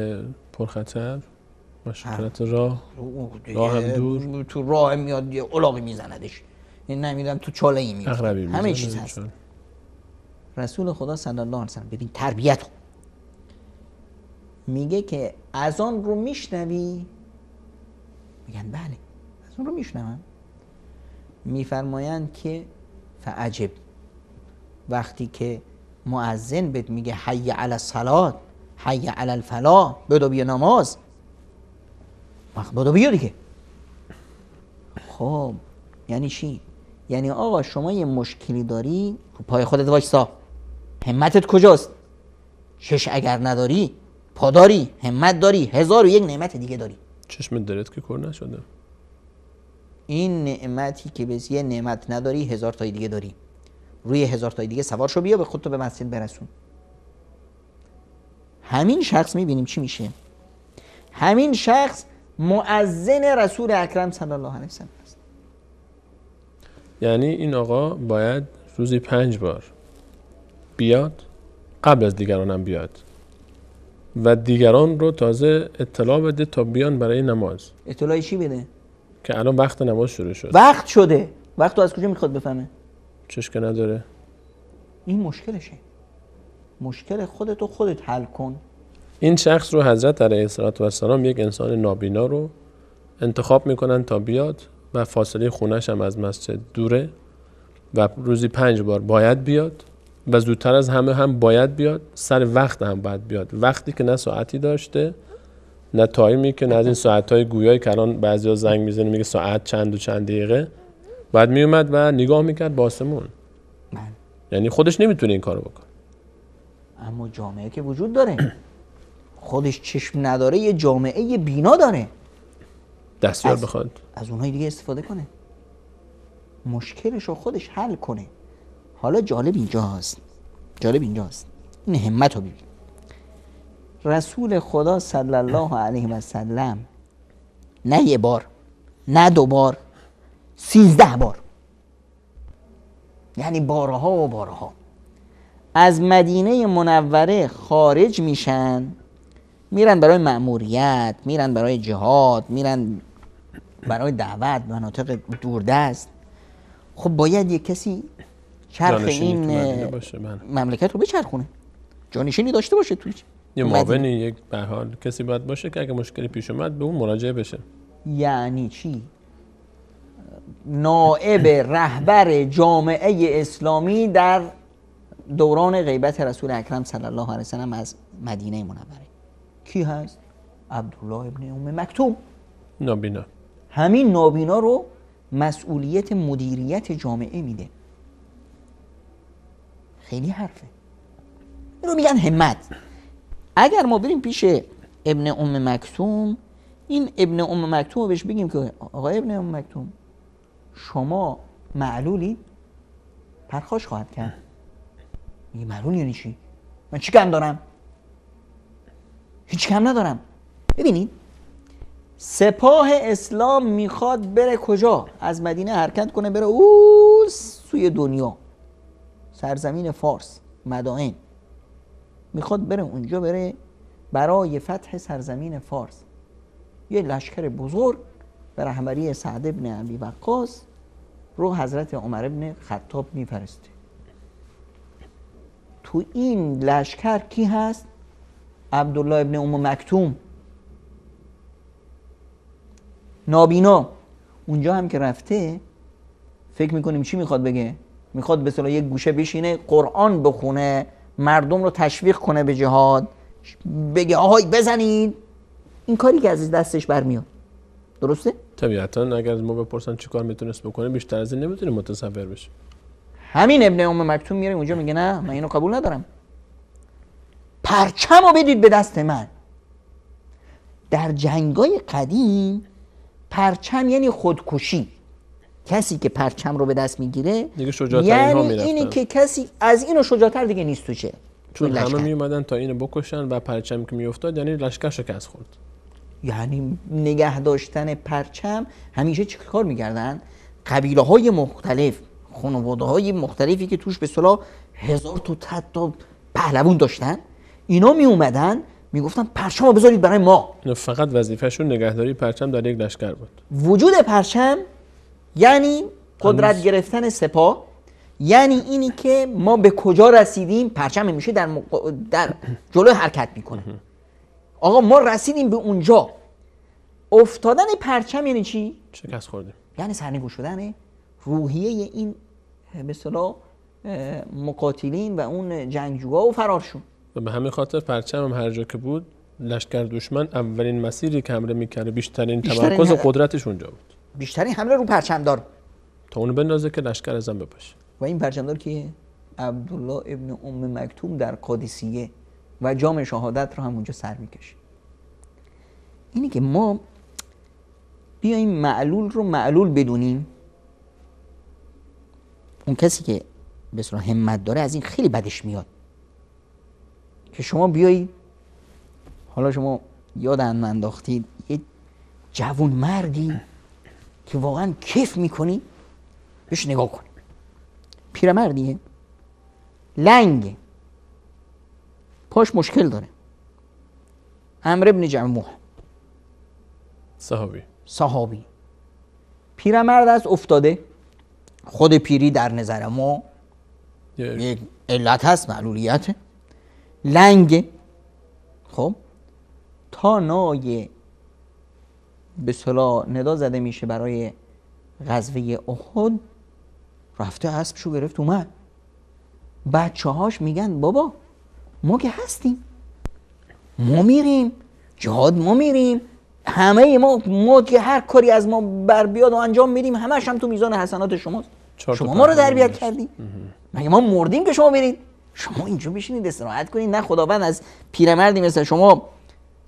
پرخطر، مشکلات راه هم دور، تو راه میاد یه الاغی میزندش، این نمیدونم تو چاله ای میفته، همه چیز هست. رسول خدا صلی الله علیه و سلم ببین تربیت رو میگه که اذان رو میشنوی؟ میگن بله اذان رو میشنوم. میفرمایند که فعجب، وقتی که مؤذن بهت میگه حی علی الصلاه، حی علی الفلاح، بدو بیا نماز، بدو بیا دیگه. خب یعنی چی؟ یعنی آقا شما یه مشکلی داری، پای خودت وایسا، همتت کجاست؟ چش اگر نداری، پا داری، همت داری، 1001 نعمت دیگه داری. چشمت دارت که کور نشده. این نعمتی که بس یه نعمت نداری 1000 تای دیگه داری. روی 1000 تای دیگه سوار شو، بیا به خودتو به مسجد برسون. همین شخص میبینیم چی میشه؟ همین شخص مؤذن رسول اکرم صلی الله علیه و سلم است. یعنی این آقا باید روزی 5 بار بیاد، قبل از دیگران هم بیاد و دیگران رو تازه اطلاع بده تا بیان برای نماز. اطلاعی چی بده؟ که الان وقت نماز شروع شد. وقت شده. وقت رو از کجا میخواد بفهمه؟ چش که نداره. این مشکلشه. مشکل خودت حل کن. این شخص رو حضرت علیه السلام یک انسان نابینا رو انتخاب میکنن تا بیاد و فاصله خونش هم از مسجد دوره و روزی 5 بار باید بیاد و زودتر از همه هم باید بیاد، سر وقت هم باید بیاد، وقتی که نه ساعتی داشته نه تایمی که نه از این ساعتهای گویایی که الان بعضیا زنگ میزنه میگه ساعت چند و چند دقیقه، بعد میومد و نگاه میکرد به آسمون. یعنی خودش نمیتونه این کارو بکنه. اما جامعه که وجود داره، خودش چشم نداره، یه جامعه بینا داره، دستیار بخواد از اونهای دیگه استفاده کنه، مشکلش رو خودش حل کنه. حالا جالب اینجاست، این همت رو ببین. رسول خدا صلی الله علیه و سلم نه یه بار، نه 2 بار، 13 بار، یعنی بارها و بارها از مدینه منوره خارج میشن، میرن برای مأموریت، میرن برای جهاد، میرن برای دعوت مناطق دوردست. خب باید یک کسی چرخ این مملکت رو بچرخونه، جانشینی داشته باشه توی یه معاونی، یک به هر حال کسی باید باشه که اگه مشکلی پیش اومد به اون مراجعه بشه. یعنی چی؟ نائب رهبر جامعه اسلامی در دوران غیبت رسول اکرم صلی الله علیه و سلم از مدینه منوره کی هست؟ عبدالله ابن ام مکتوم، نابینا. همین نابینا رو مسئولیت مدیریت جامعه میده. خیلی حرفه. اینو میگن همت. اگر ما بریم پیش ابن ام مکتوم، این ابن ام مکتوم رو بهش بگیم که آقای ابن ام مکتوم شما معلولی؟ پرخاش خواهد کرد. میگه معلول یعنی چی؟ من چی کم دارم؟ هیچ کم ندارم. ببینید سپاه اسلام میخواد بره کجا؟ از مدینه حرکت کنه بره سوی دنیا، سرزمین فارس، مدائن. میخواد بره اونجا، بره برای فتح سرزمین فارس. یه لشکر بزرگ به رهبری سعد ابن ابی وقاص رو حضرت عمر ابن خطاب میفرسته. تو این لشکر کی هست؟ عبدالله ابن ام مکتوم، نابینا. اونجا هم که رفته فکر میکنیم چی میخواد بگه؟ میخواد به اصطلاح یک گوشه بشینه قرآن بخونه، مردم رو تشویق کنه به جهاد، بگه آهای بزنید. این کاری که از دستش برمیاد. درسته؟ طبیعتا اگر از ما بپرسن چی کار میتونست بکنه بیشتر از این نمیتونه متصور بشه. همین ابن ام مکتوم میره اونجا میگه نه من اینو قبول ندارم، پرچم رو بدید به دست من. در جنگای قدیم پرچم یعنی خودکشی. کسی که پرچم رو به دست میگیره یعنی اینی که کسی از اینو شجاعتر دیگه نیست توشه. چون همه میومدن تا اینو بکشن و پرچم که میافتاد یعنی لشکر شکست خورد. یعنی نگه داشتن پرچم همیشه چی کار میکردن؟ قبیله های مختلف، خانواده های مختلفی که توش به اصطلاح 1000 تا پهلوان داشتن، اینا می اومدن میگفتن پرچم رو بذارید برای ما. فقط وظیفه‌شون نگهداری پرچم در یک لشکر بود. وجود پرچم یعنی قدرت گرفتن سپاه، یعنی اینی که ما به کجا رسیدیم. پرچم همیشه در جلو حرکت میکنه. آقا ما رسیدیم به اونجا. افتادن پرچم یعنی چی؟ شکست خوردیم. یعنی سرنگون شدن روحیه این به اصطلاح مقاتلین و اون جنگجوها و فرارشون. و به همین خاطر پرچم هم هر جا که بود لشکر دشمن اولین مسیری که حمله میکرد بیشترین تمرکز و قدرتش اونجا بود. بیشترین حمله رو پرچمدار تا اونو بندازه که لشکر ازم بپاشه. و این پرچمدار کیه؟ عبدالله ابن ام مکتوم در قادسیه و جام شهادت رو هم اونجا سر میکشه. اینی که ما بیاییم معلول رو معلول بدونیم. اون کسی که به اصطلاح همت داره از این خیلی بدش میاد که شما بیایید، حالا شما یادم انداختید یه جوان مردی که واقعا کیف میکنی بهش نگاه کنی، پیرمردیه، لنگ، پاش مشکل داره، عمرو ابن جموح، صحابی، پیرمرد است، افتاده. خود پیری در نظر ما یک علت هست، معلولیت، لنگ. خب تا نای به اصطلاح ندا زده میشه برای غزوه احد، رفته اسبشو گرفت اومد. بچه هاش میگن بابا ما که هستیم، ما میریم جهاد، ما میریم، همه ما که هر کاری از ما بر بیاد و انجام میدیم همش هم تو میزان حسنات شماست. شما ما رو تربیت کردید، مگه ما مردیم که شما برید؟ شما اینجا بشینید استراحت کنید. نه خداوند از پیرمردی مثل شما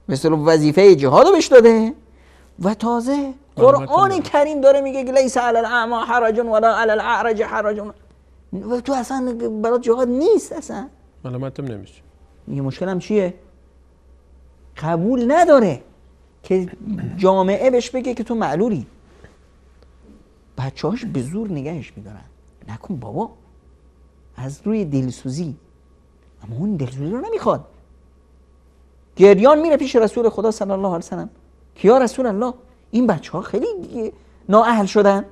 مثلا وظیفه جهاد رو بهش داده و تازه قرآن کریم داره میگه لیس علی الاعمی حرج ولا علی الاعرج حرج. و تو اصلا برات جهاد نیست، اصلا علامتم نمیشه. یه مشکلم چیه؟ قبول نداره که جامعه بهش بگه که تو معلولی. بچه‌هاش به زور نگهش میدارن. نکن بابا، از روی دلسوزی. اما اون دلسوزی رو نمیخواد. گریان میره پیش رسول خدا صلی الله علیه وسلم که یا رسول الله این بچه‌ها خیلی نااهل شدن،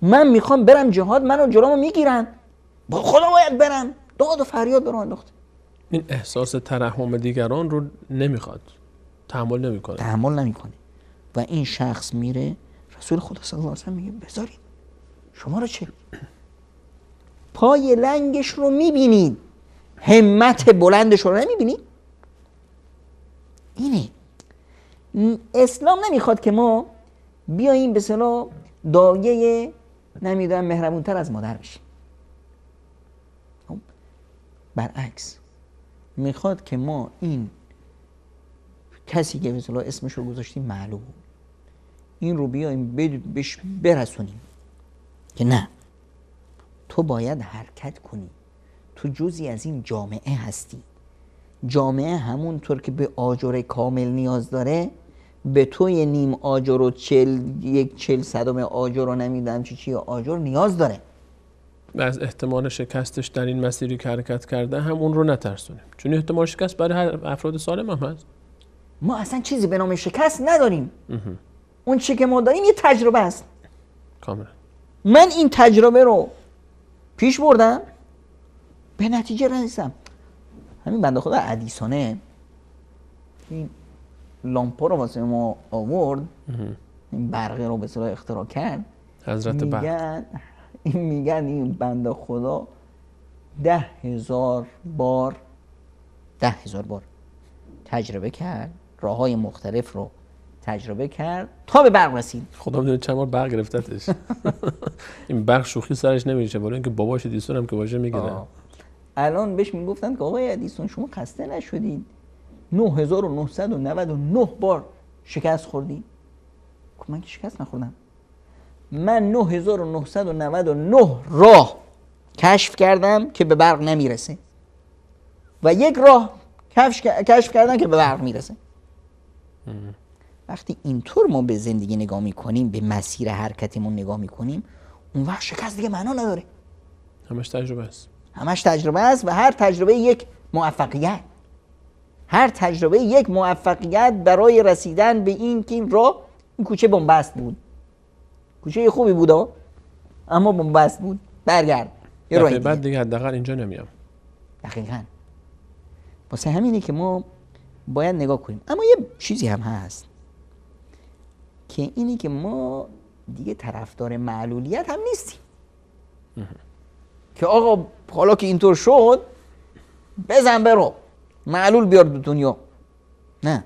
من میخوام برم جهاد، منو جلومو میگیرن، با خدا باید برم. داد و فریاد برام انداخته. این احساس ترحم دیگران رو نمیخواد، تحمل نمیکنه. و این شخص میره رسول خدا صلی الله علیه وسلم میگه بذارید، شما رو چه؟ پای لنگش رو میبینید، همت بلندش رو نمیبینید؟ اینه اسلام نمیخواد که ما بیاییم به اصطلاح دایه نمیدونم مهربونتر از مادر بشیم. برعکس میخواد که ما این کسی که به اصطلاح اسمش رو گذاشتیم معلوم، این رو بیاییم بهش برسونیم که نه، تو باید حرکت کنی، تو جزئی از این جامعه هستی. جامعه همونطور که به آجر کامل نیاز داره به توی نیم آجر و یک 40 آجر رو نمیدونم چی آجر نیاز داره. و از احتمال شکستش در این مسیری که حرکت کرده هم اون رو نترسونیم، چون احتمال شکست برای هر افراد سالم هم هست. ما اصلا چیزی به نام شکست نداریم. اون چی که ما داریم یه تجربه است. کاملا. من این تجربه رو پیش بردم، به نتیجه رسیدم. همین بنده خدا ادیسونه این لامپا رو واسه ما آورد، این برقه رو به اصطلاح اختراع کرد. حضرت برق. میگن این بنده خدا 10,000 بار تجربه کرد، راههای مختلف رو تجربه کرد تا به برق رسید. خدا میدونه چند بار برق گرفتتش. این برق شوخی سرش نمیشه، ولی اینکه باباش ادیسون هم که باشه میگیره. الان بهش میگفتن که آقای ادیسون شما خسته نشدید؟ 9999 بار شکست خوردی؟ من که شکست نخوردم. من 9999 راه کشف کردم که به برق نمیرسه و یک راه کشف کردم که به برق میرسه. وقتی اینطور ما به زندگی نگاه میکنیم، به مسیر حرکتمون نگاه میکنیم، اون وقت شکست دیگه معنا نداره. همش تجربه است. همش تجربه است و هر تجربه یک موفقیت. هر تجربه یک موفقیت برای رسیدن به این که این راه، این کوچه بنبست بود. کوچه خوبی بود اما بنبست بود. برگرد. یه راه دیگه. بعد دیگه حداقل اینجا نمیام. دقیقاً. واسه همینه که ما باید نگاه کنیم. اما یه چیزی هم هست که اینی که ما دیگه طرفدار معلولیت هم نیستیم. که آقا حالا که اینطور شد بزن برو معلول بیار به دنیا. نه،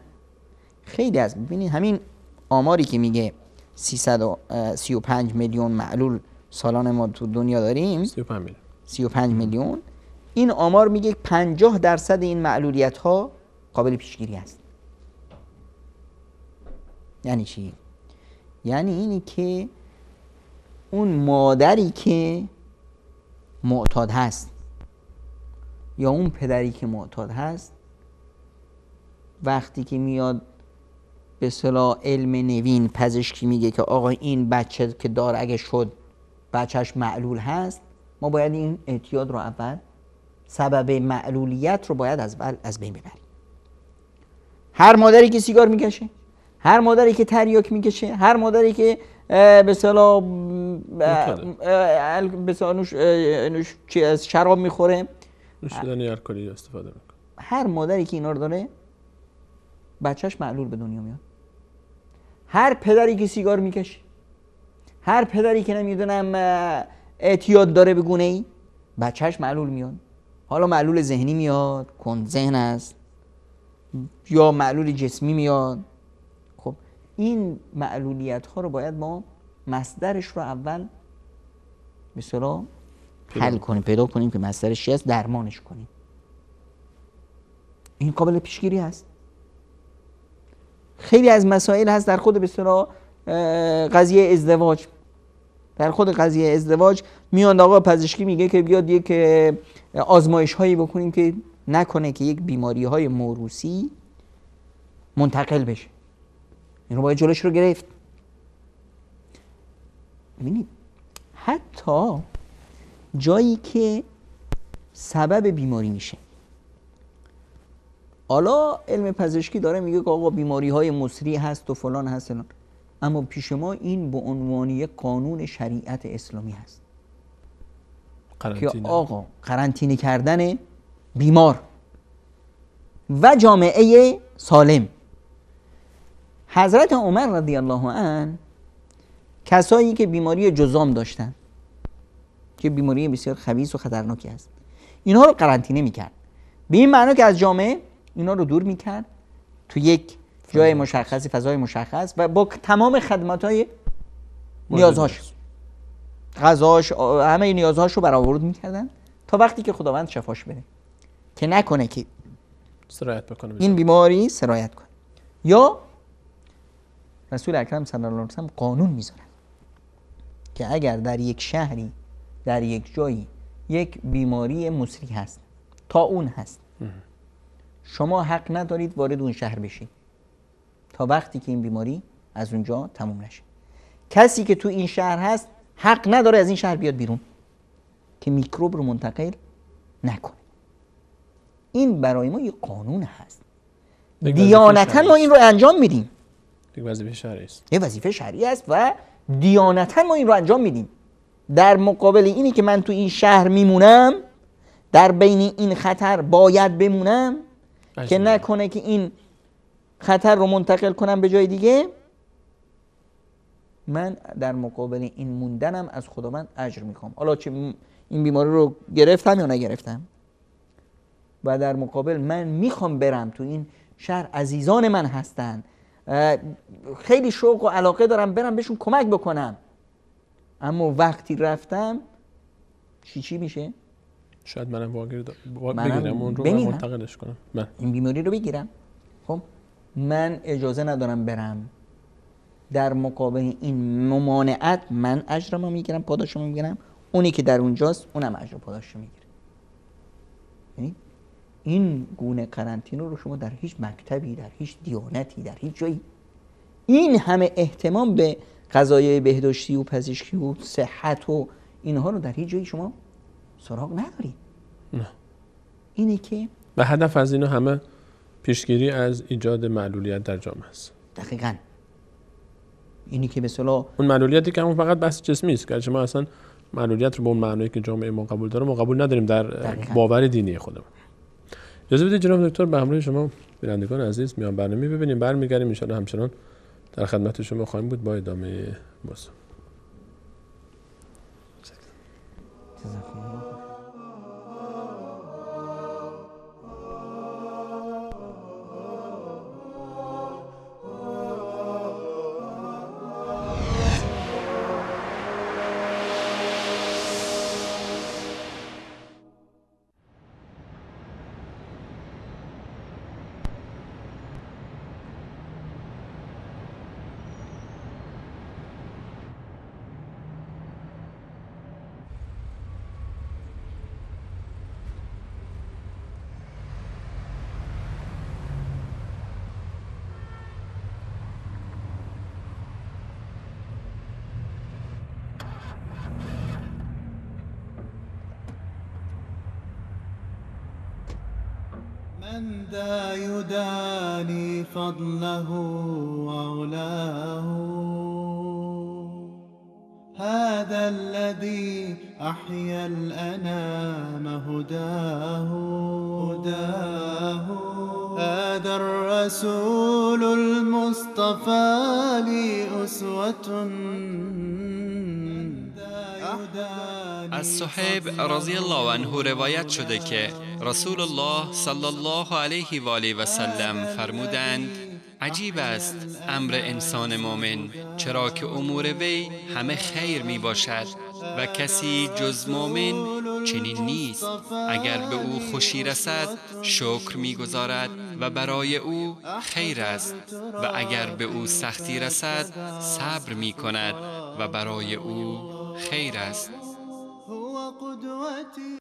خیلی از ببینید همین آماری که میگه 335 میلیون معلول سالانه ما تو دنیا داریم، 35 میلیون، این آمار میگه 50% این معلولیت ها قابل پیشگیری است. یعنی چی؟ یعنی اینی که اون مادری که معتاد هست یا اون پدری که معتاد هست، وقتی که میاد به اصطلاح علم نوین پزشکی میگه که آقا این بچه که دار اگه شد بچهش معلول هست، ما باید این اعتیاد رو اول، سبب معلولیت رو باید از بین ببریم. هر مادری که سیگار میکشه، هر مادری که تریاک میکشه، هر مادری که به اصطلاح از شراب میخوره، نوشیدنی الکلی استفاده میکنه، هر مادری که اینا رو داره بچهش معلول به دنیا میاد. هر پدری که سیگار میکشه، هر پدری که نمیدونم اعتیاد داره به گونه ای، بچهش معلول میاد. حالا معلول ذهنی میاد، کند ذهن است، یا معلول جسمی میاد. خب این معلولیت ها رو باید ما مصدرش رو اول مثلا حل کنیم، پیدا کنیم که مصدرش چی است، درمانش کنیم. این قابل پیشگیری هست. خیلی از مسائل هست در خود به اصطلاح قضیه ازدواج. در خود قضیه ازدواج میاد آقا پزشکی میگه که بیاد یک آزمایش هایی بکنیم که نکنه که یک بیماری های موروثی منتقل بشه. این رو باید جلوش رو گرفت. ببینید حتی جایی که سبب بیماری میشه، حالا علم پزشکی داره میگه که آقا بیماری های مسری هست و فلان هست فلان، اما پیش ما این به عنوان یک قانون شریعت اسلامی هست که آقا قرنطینه کردن بیمار و جامعه سالم. حضرت عمر رضی الله عنه کسایی که بیماری جذام داشتن که بیماری بسیار خبیث و خطرناکی است، اینها رو قرنطینه میکرد، به این معنی که از جامعه اینا رو دور میکرد تو یک جای مشخصی، فضای مشخص، و با تمام خدمات‌های نیازهاش، غذاش، همه نیازهاش رو برآورد میکردن تا وقتی که خداوند شفاش بده، که نکنه که سرایت بکنه این بیماری سرایت کنه. یا رسول اکرم صلی الله علیه و سلم قانون میذارن که اگر در یک شهری، در یک جایی یک بیماری مسری هست، طاعون هست، شما حق ندارید وارد اون شهر بشید. تا وقتی که این بیماری از اونجا تموم نشه. کسی که تو این شهر هست حق نداره از این شهر بیاد بیرون که میکروب رو منتقل نکنه. این برای ما یه قانون هست، دیانتا ما این رو انجام میدیم. یک وظیفه شرعی است. یه وظیفه شرعی است و دیانتا ما این رو انجام میدیم. در مقابل اینی که من تو این شهر میمونم، در بین این خطر باید بمونم که نکنه که این خطر رو منتقل کنم به جای دیگه، من در مقابل این موندنم از خداوند اجر میخوام. حالا چه این بیماری رو گرفتم یا نگرفتم، و در مقابل من میخوام برم تو این شهر، عزیزان من هستن، خیلی شوق و علاقه دارم برم بهشون کمک بکنم، اما وقتی رفتم چی میشه؟ شاید منم بگیرم اون رو و منتقلش کنم، من این بیماری رو بگیرم. خب من اجازه ندارم برم. در مقابل این ممانعت من اجرمو میگیرم، پاداشمو میگیرم، اونی که در اونجاست اونم اجر و پاداشو میگیره. یعنی این گونه قرنطینه رو شما در هیچ مکتبی، در هیچ دیانتی، در هیچ جایی این همه اهتمام به قضایای بهداشتی و پزشکی و صحت و اینها رو در هیچ جایی شما سراغ ندارید. نه. اینه که و هدف از اینو همه پیشگیری از ایجاد معلولیت در جامعه است. دقیقاً اینی که به اصطلاح اون معلولیتی که همون فقط بحث جسمی است، که ما اصلا معلولیت رو به اون معنی که جامعه ما قبول داره ما قبول نداریم در باور دینی خودمون. اجازه بدید جناب دکتر به همراه شما بینندگان عزیز میان برنامه ببینیم، برمیگردیم ان شاءالله همچنان در خدمت شما خواهیم بود با ادامه موضوع. من ذا يداني فضله وعلاه هذا الذي أحيا الأنام هداه هذا الرسول المصطفى لي أسوة. از صهیب رضی الله عنه روایت شده که رسول الله صلی الله علیه و آله و سلم فرمودند عجیب است امر انسان مؤمن، چرا که امور وی همه خیر می باشد و کسی جز مؤمن چنین نیست. اگر به او خوشی رسد شکر می گذارد و برای او خیر است، و اگر به او سختی رسد صبر می کند و برای او خیر است. هو قدوتي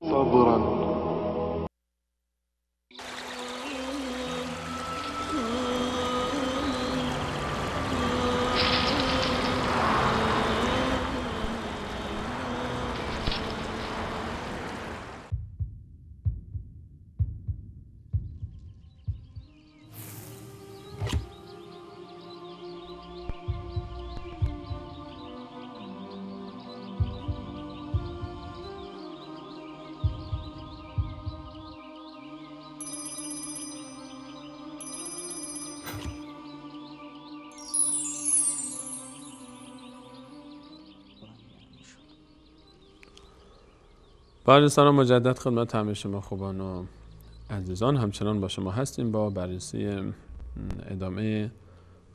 صبرا. با سلام مجدد خدمت همه شما خوبان و عزیزان، همچنان با شما هستیم با بررسی ادامه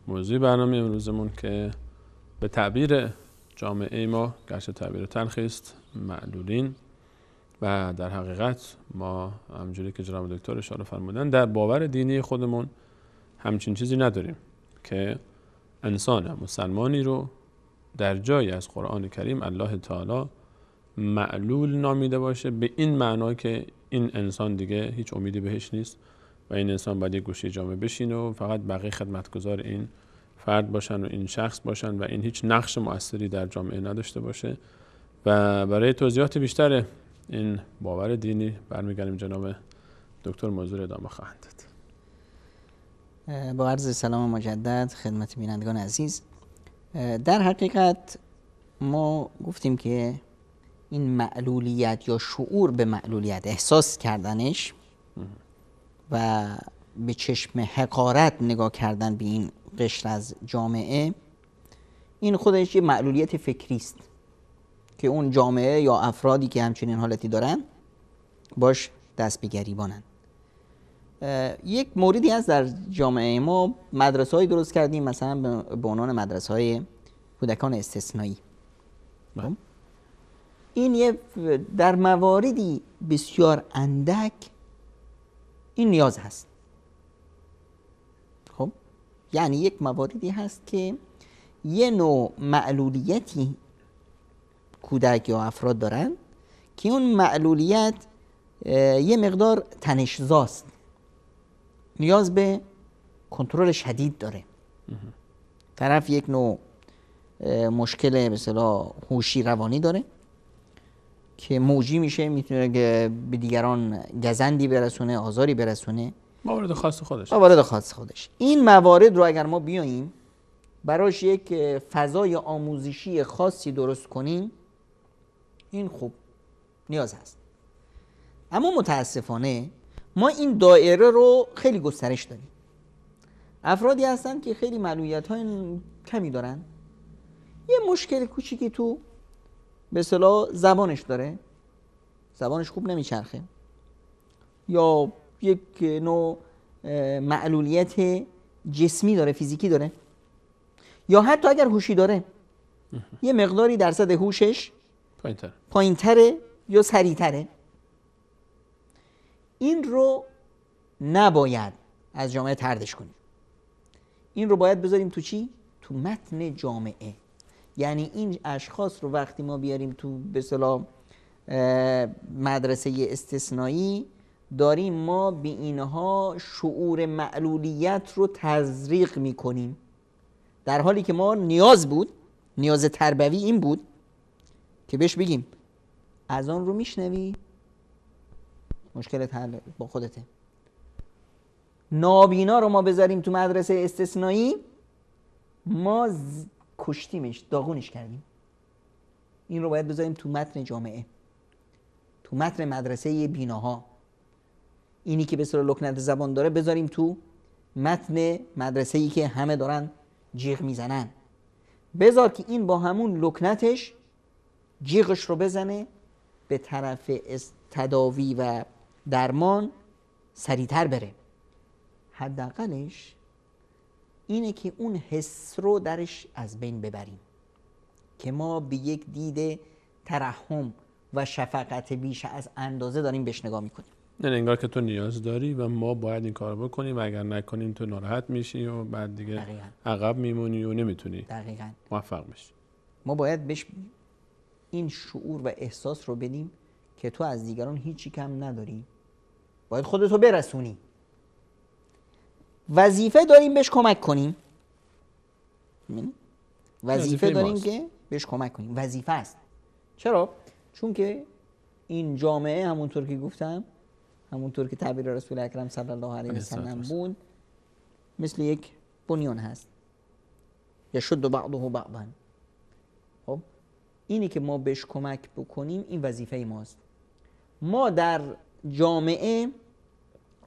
موضوع برنامه امروزمون که به تعبیر جامعه ما، گرچه تعبیر تلخی است، معلولین و در حقیقت ما همونجوری که جناب دکتر اشاره فرمودن در باور دینی خودمون همچین چیزی نداریم که انسان مسلمانی رو در جایی از قرآن کریم الله تعالی معلول نامیده باشه، به این معنا که این انسان دیگه هیچ امیدی بهش نیست و این انسان باید یک گوشه جامعه بشینه و فقط بقیه خدمتگزار این فرد باشن و این شخص باشن و این هیچ نقش مؤثری در جامعه نداشته باشه. و برای توضیحات بیشتر این باور دینی برمیگردیم جناب دکتر موضوع ادامه خواهند داد. با عرض سلام مجدد خدمت بینندگان عزیز، در حقیقت ما گفتیم که این معلولیت یا شعور به معلولیت، احساس کردنش و به چشم حقارت نگاه کردن به این قشر از جامعه، این خودش یه معلولیت فکری است که اون جامعه یا افرادی که همچنین حالتی دارن باش دست به گریبانن. یک موردی هست در جامعه ما، مدرسه های درست کردیم مثلا به عنوان مدرسه های کودکان استثنایی. این یه در مواردی بسیار اندک این نیاز هست. خب یعنی یک مواردی هست که یه نوع معلولیتی کودک یا افراد دارن که اون معلولیت یه مقدار تنش‌زاست، نیاز به کنترل شدید داره. طرف یک نوع مشکل به اصطلاح هوشی روانی داره که موجی میشه، میتونه به دیگران گزندی برسونه، آزاری برسونه، موارد خاص خودش. این موارد رو اگر ما بیاییم براش یک فضای آموزشی خاصی درست کنیم، این خوب نیاز هست. اما متاسفانه ما این دایره رو خیلی گسترش داریم. افرادی هستن که خیلی معلولیت‌های کمی دارن، یه مشکل کوچیکی تو به اصطلاح زبانش داره، زبانش خوب نمیچرخه، یا یک نوع معلولیت جسمی داره، فیزیکی داره، یا حتی اگر هوشی داره یه مقداری درصد هوشش پایین‌تره یا سریع‌تره. این رو نباید از جامعه طردش کنیم. این رو باید بذاریم تو چی؟ تو متن جامعه. یعنی این اشخاص رو وقتی ما بیاریم تو به اصطلاح مدرسه استثنایی، داریم ما به اینها شعور معلولیت رو تزریق میکنیم، در حالی که ما نیاز تربوی این بود که بهش بگیم از آن رو میشنوی، مشکلت حل با خودته. نابینا رو ما بذاریم تو مدرسه استثنایی، ما کشتیمش، داغونش کردیم. این رو باید بذاریم تو متن جامعه، تو متن مدرسه بیناها. اینی که به اصطلاح لکنت زبان داره بذاریم تو متن مدرسه‌ای که همه دارن جیغ میزنن. بذار که این با همون لکنتش جیغش رو بزنه، به طرف تداوی و درمان سریعتر بره. حداقلش اینه که اون حس رو درش از بین ببریم، که ما به یک دید ترحم و شفقت بیش از اندازه داریم بهش نگاه میکنیم. نه انگار که تو نیاز داری و ما باید این کار بکنیم و اگر نکنیم تو ناراحت میشی و بعد دیگه عقب میمونی و نمیتونی موفق بشی. ما باید بهش این شعور و احساس رو بدیم که تو از دیگران هیچی کم نداری، باید خودتو برسونی. وظیفه داریم بهش کمک کنیم. وظیفه داریم که بهش کمک کنیم، وظیفه است. چرا؟ چون که این جامعه همونطور که گفتم، همونطور که تعبیر رسول اکرم صلی الله علیه و سلم بود، مثل یک بنیان هست، یشد بعضه بعضا. خب اینی که ما بهش کمک بکنیم این وظیفه ماست. ما در جامعه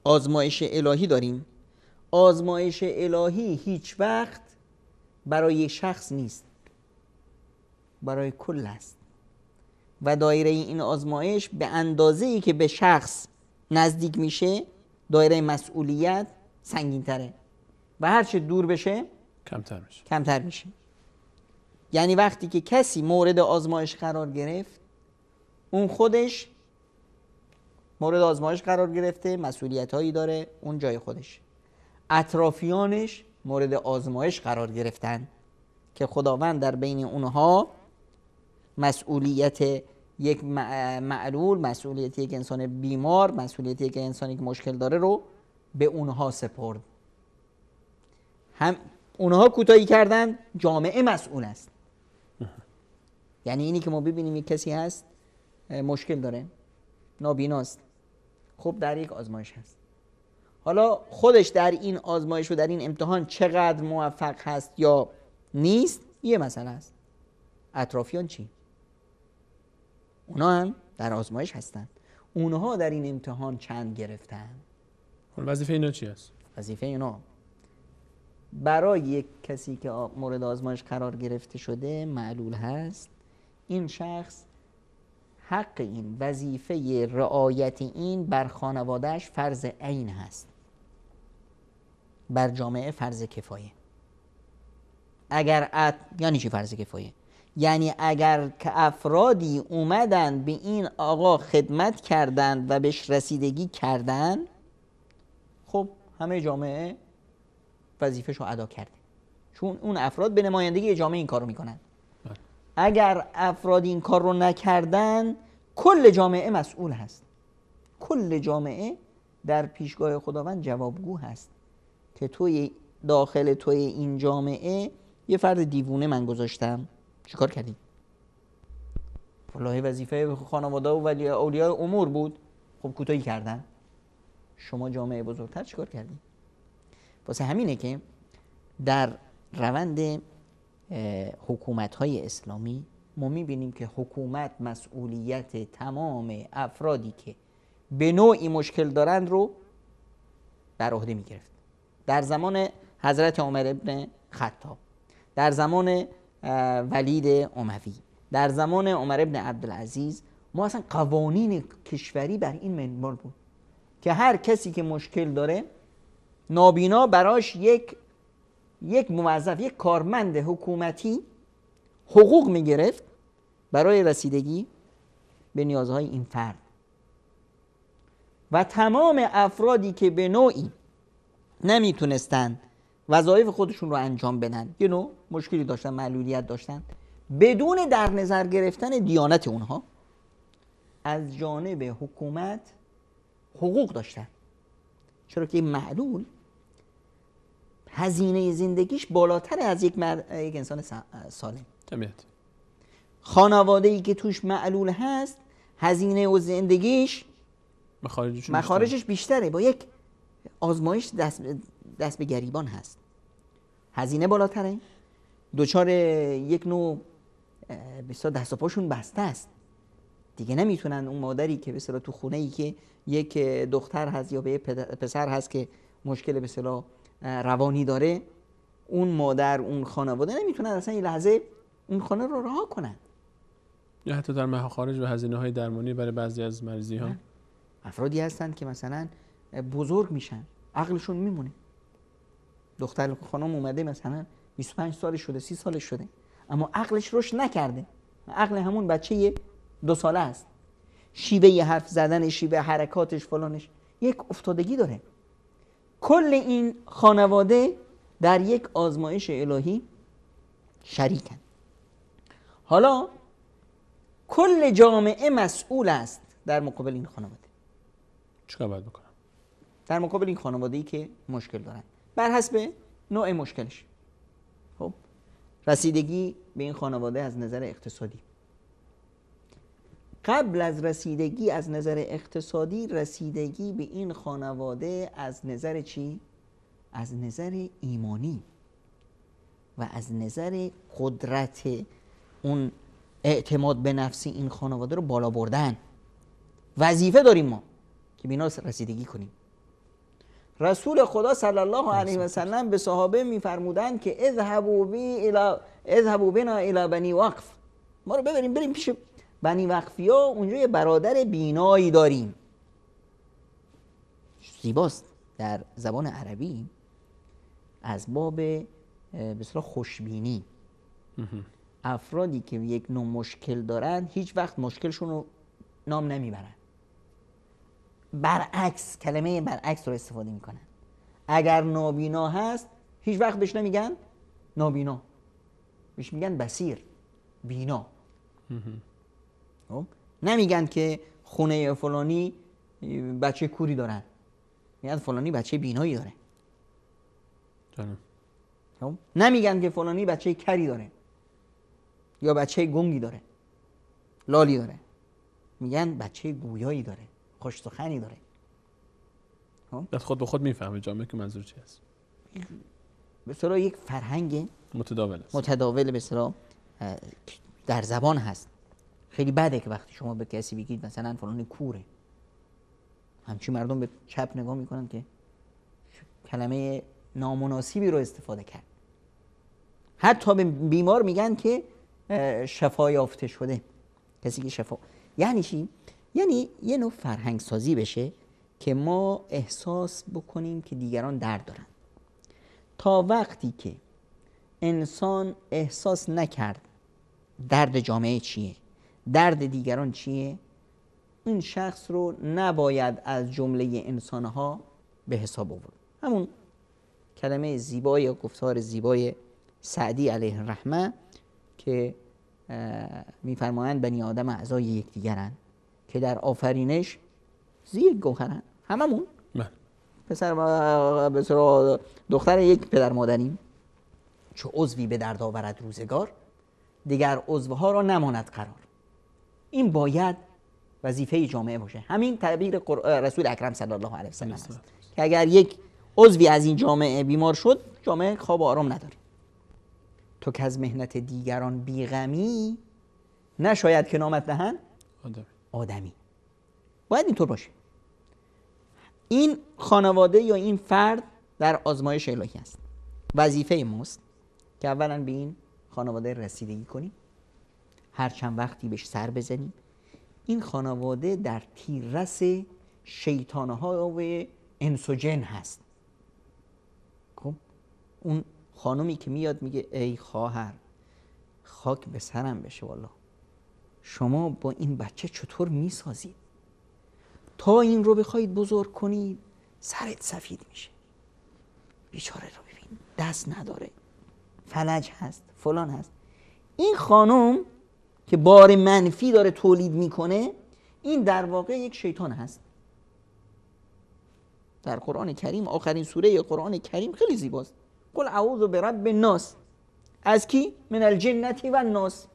آزمایش الهی داریم. آزمایش الهی هیچ وقت برای شخص نیست، برای کل است و دایره این آزمایش به اندازه‌ای که به شخص نزدیک میشه دایره مسئولیت سنگین تره و هرچه دور بشه کمتر میشه. یعنی وقتی که کسی مورد آزمایش قرار گرفت، اون خودش مورد آزمایش قرار گرفته، مسئولیت هایی داره، اون جای خودش. اطرافیانش مورد آزمایش قرار گرفتن که خداوند در بین اونها مسئولیت یک معلول، مسئولیت یک انسان بیمار، مسئولیت یک انسانی که مشکل داره رو به اونها سپرد. هم اونها کوتاهی کردن، جامعه مسئول است. یعنی اینی که ما ببینیم یک کسی هست مشکل داره، نابیناست، خب در یک آزمایش هست، حالا خودش در این آزمایش و در این امتحان چقدر موفق هست یا نیست یه مسئله است. اطرافیان چی؟ اونا هم در آزمایش هستن، اونها در این امتحان چند گرفتن؟ وظیفه اینا چی است؟ وظیفه اینا برای یک کسی که مورد آزمایش قرار گرفته شده، معلول هست، این شخص حق این وظیفه رعایت این بر خانوادهش فرض عین هست، بر جامعه فرض کفایه. یعنی چی فرض کفایه؟ یعنی اگر که افرادی اومدن به این آقا خدمت کردن و بهش رسیدگی کردن، خب همه جامعه وظیفه‌شو ادا کرده، چون اون افراد به نمایندگی جامعه این کارو میکنن. اگر افراد این کار رو نکردن، کل جامعه مسئول هست، کل جامعه در پیشگاه خداوند جوابگو هست که داخل توی این جامعه یه فرد دیوونه من گذاشتم، چیکار کردی؟ والله وظیفه خانواده و ولی اولیاء امور بود، خب کوتاهی کردن. شما جامعه بزرگتر چیکار کردی؟ واسه همینه که در روند حکومت‌های اسلامی ما می‌بینیم که حکومت مسئولیت تمام افرادی که به نوعی مشکل دارند رو بر عهده می‌گرفت. در زمان حضرت عمر ابن خطاب، در زمان ولید اموی، در زمان عمر ابن عبدالعزیز، ما اصلا قوانین کشوری بر این منوال بود که هر کسی که مشکل داره، نابینا براش یک موظف، یک کارمند حکومتی حقوق میگرفت برای رسیدگی به نیازهای این فرد. و تمام افرادی که به نوعی نمیتونستن وظایف خودشون رو انجام بدن، یه نوع مشکلی داشتن، معلولیت داشتن، بدون در نظر گرفتن دیانت اونها، از جانب حکومت حقوق داشتن. چرا که معلول هزینه زندگیش بالاتر از یک انسان سالم. طبیعت. خانواده‌ای که توش معلول هست، هزینه و زندگیش مخارجش بیشتره، با یک آزمایش دست به گریبان هست، هزینه بالاتره، دوچار یک نوع بسیار دست و پاشون بسته است دیگه. نمیتونن اون مادری که بسیار تو خونه‌ای که یک دختر هست یا به پسر هست که مشکل بسیار روانی داره، اون مادر، اون خانواده نمیتونن اصلا این لحظه اون خانه رو رها کنن. یا حتی در مخارج و هزینه‌های درمانی برای بعضی از مریضی‌ها افرادی هستن که مثلا بزرگ میشن، عقلشون میمونه. دختر خانم اومده مثلا 25 سالش شده، 30 سالش شده، اما عقلش رشد نکرده، عقل همون بچه 2 ساله است. شیوه حرف زدنش، شیوه حرکاتش، فلانش یک افتادگی داره. کل این خانواده در یک آزمایش الهی شریکن. حالا کل جامعه مسئول است در مقابل این خانواده. چیکار باید بکنم؟ در مقابل این خانواده‌ای که مشکل دارن بر حسب نوع مشکلش. خب رسیدگی به این خانواده از نظر اقتصادی، قبل از رسیدگی از نظر اقتصادی، رسیدگی به این خانواده از نظر چی؟ از نظر ایمانی و از نظر قدرت اون اعتماد به نفسی این خانواده رو بالا بردن. وظیفه داریم ما که به اینا رسیدگی کنیم. رسول خدا صلی الله علیه و سلم به صحابه میفرمودند که اذهبوا بنا الی بنی وقف، ما رو بریم پیش بنی وقفیا، اونجا یه برادر بینایی داریم. زیباست در زبان عربی از باب بسیار خوشبینی. افرادی که یک نوع مشکل دارن هیچ وقت مشکلشون رو نام نمیبرن، برعکس، کلمه برعکس رو استفاده میکنن. اگر نابینا هست هیچ وقت بهش نمیگن نابینا، بهش میگن بصیر، بینا. نمیگن که خونه فلانی بچه کوری دارن، میگن فلانی بچه بینایی داره. نمیگن که فلانی بچه کری داره یا بچه گنگی داره، لالی داره، میگن بچه گویایی داره، خوش سخنی داره. بس خود به خود میفهمه جامعه که منظور چی است. به اصطلاح یک فرهنگ متداول به اصطلاح در زبان هست. خیلی بده که وقتی شما به کسی بگید مثلا فلان کوره، همچین مردم به چپ نگاه میکنن که کلمه نامناسبی رو استفاده کرد. حتی به بیمار میگن که شفا یافته شده، کسی که شفا. یعنی چی؟ یعنی یه نوع فرهنگ سازی بشه که ما احساس بکنیم که دیگران درد دارن. تا وقتی که انسان احساس نکرد درد جامعه چیه، درد دیگران چیه، این شخص رو نباید از جمله انسانها به حساب آورد. همون کلمه زیبای یا گفتار زیبای سعدی علیه الرحمه که میفرمایند بنی آدم اعضای یکدیگرند که در آفرینش یک گوهرند. هممون پسر و دختر یک پدر مادریم. چو عضوی به درد آورد روزگار، دیگر عضوها را نماند قرار. این باید وظیفه جامعه باشه. همین تعبیر رسول اکرم صلی الله علیه و سلم است که اگر یک عضوی از این جامعه بیمار شد، جامعه خواب و آرام نداره. تو که از مهنت دیگران بیغمی، نشاید که نامت دهند آدمی. باید اینطور باشه. این خانواده یا این فرد در آزمایش الهی است. وظیفه ماست که اولا به این خانواده رسیدگی کنیم، هر چند وقتی بهش سر بزنیم. این خانواده در تیررس شیطانها و انس و جن هست. خب اون خانومی که میاد میگه ای خواهر، خاک به سرم بشه والله، شما با این بچه چطور میسازید؟ تا این رو بخواید بزرگ کنید سرت سفید میشه. بیچاره رو ببین، دست نداره، فلج هست، فلان هست. این خانم که بار منفی داره تولید میکنه، این در واقع یک شیطان هست. در قرآن کریم، آخرین سوره قرآن کریم خیلی زیباست. قل اعوذ برب الناس. از کی؟ من الجنة و الناس.